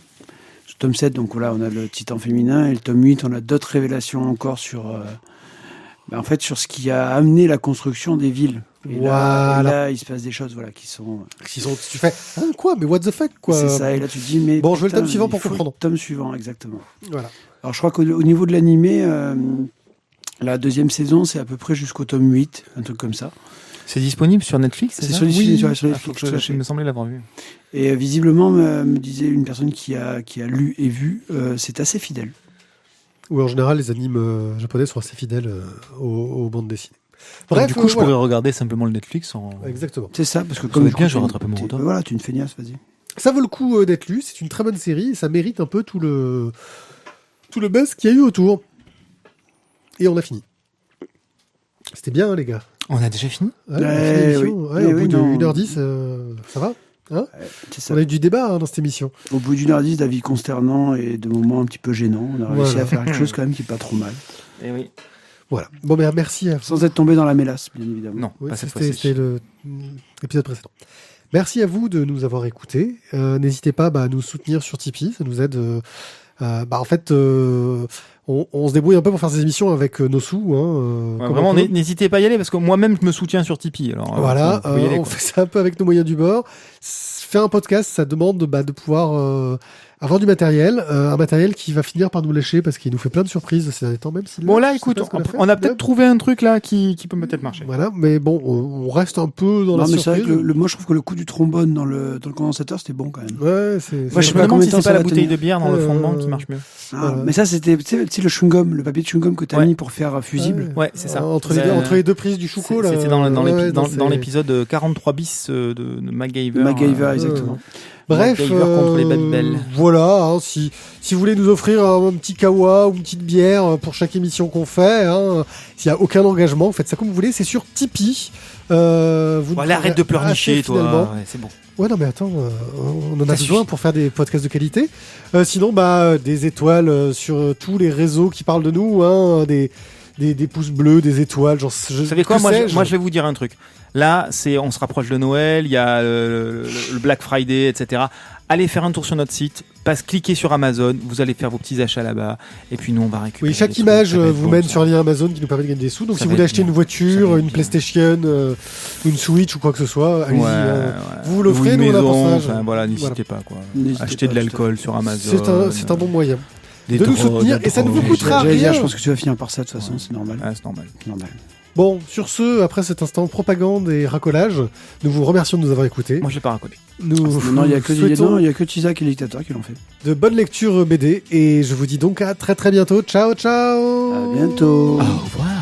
Sur le tome 7, donc là, on a le titan féminin, et le tome 8, on a d'autres révélations encore sur ce qui a amené la construction des villes. Et là, il se passe des choses qui sont... Tu fais, quoi? Mais what the fuck, quoi? C'est ça, et là tu te dis, mais... Bon, je veux le tome suivant pour comprendre. Le tome suivant, exactement. Voilà. Alors je crois qu'au niveau de l'animé, la 2e saison, c'est à peu près jusqu'au tome 8, un truc comme ça. C'est disponible sur Netflix, c'est ça? Sur Netflix. Il me semblait l'avoir vu. Et visiblement, me disait une personne qui a lu et vu, c'est assez fidèle. Oui, en général, les animes japonais sont assez fidèles aux bandes dessinées. Bref, du coup, je pourrais regarder simplement le Netflix en... Exactement. C'est ça, parce que comme je rattrape mon retard. Voilà, tu es une feignasse, vas-y. Ça vaut le coup d'être lu, c'est une très bonne série, et ça mérite un peu tout le buzz qu'il y a eu autour. Et on a fini. C'était bien, hein, les gars. On a déjà fini? On a fini l'émission. Au bout de 1h10, ça va, hein? On a eu du débat dans cette émission. Au bout d'1h10 d'avis consternants et de moments un petit peu gênants, on a réussi à faire quelque chose quand même qui n'est pas trop mal. Et oui. Voilà. Bon, merci à vous. Sans être tombé dans la mélasse, bien évidemment. Non, oui, pas cette fois-ci. C'était l'épisode précédent. Merci à vous de nous avoir écoutés. N'hésitez pas à nous soutenir sur Tipeee, ça nous aide. En fait, on se débrouille un peu pour faire ces émissions avec nos sous. Vraiment, n'hésitez pas à y aller parce que moi-même, je me soutiens sur Tipeee. Alors, voilà, on fait ça un peu avec nos moyens du bord. Faire un podcast, ça demande de pouvoir avoir du matériel, un matériel qui va finir par nous lâcher parce qu'il nous fait plein de surprises ces derniers temps, même si... Bon là, écoute, on a peut-être trouvé un truc là qui peut peut-être marcher. Voilà, mais bon, on reste un peu dans la surprise. C'est vrai que moi je trouve que le coup du trombone dans le condensateur, c'était bon quand même. Ouais, moi je me demande si c'est pas la bouteille de bière dans le fondement qui marche mieux. Mais ça c'était, tu sais, le chewing-gum, le papier de chewing-gum que t'as mis pour faire fusible. Ouais, c'est ça. Entre les deux prises du chouco là. C'était dans l'épisode 43 bis de MacGyver. MacGyver, exactement. Bref, contre les Babybel. Voilà, si vous voulez nous offrir un petit kawa ou une petite bière pour chaque émission qu'on fait, s'il n'y a aucun engagement, faites ça comme vous voulez, c'est sur Tipeee. Arrête de pleurnicher, toi. Ouais, c'est bon. Ouais, non, mais attends, on en a besoin pour faire des podcasts de qualité. Sinon, des étoiles sur tous les réseaux qui parlent de nous, des pouces bleus, des étoiles. Vous savez quoi, moi, je vais vous dire un truc. Là, on se rapproche de Noël, il y a le Black Friday, etc. Allez faire un tour sur notre site, cliquez sur Amazon, vous allez faire vos petits achats là-bas, et puis nous, on va récupérer. Oui, chaque image vous mène sur un lien Amazon qui nous permet de gagner des sous. Donc, si vous voulez acheter une voiture, une PlayStation, une Switch ou quoi que ce soit, allez-y. Vous l'offrez, nous, on a pour ça. Voilà, n'hésitez pas. Achetez de l'alcool sur Amazon. C'est un bon moyen de nous soutenir, et ça ne vous coûtera rien. Je pense que tu vas finir par ça, de toute façon, c'est normal. C'est normal. Bon, sur ce, après cet instant propagande et racolage, nous vous remercions de nous avoir écoutés. Moi, je l'ai pas racolé. Non, il y a que Tizak et Dictateur qui l'ont fait. De bonnes lectures BD, et je vous dis donc à très très bientôt. Ciao, ciao. À bientôt. Au revoir.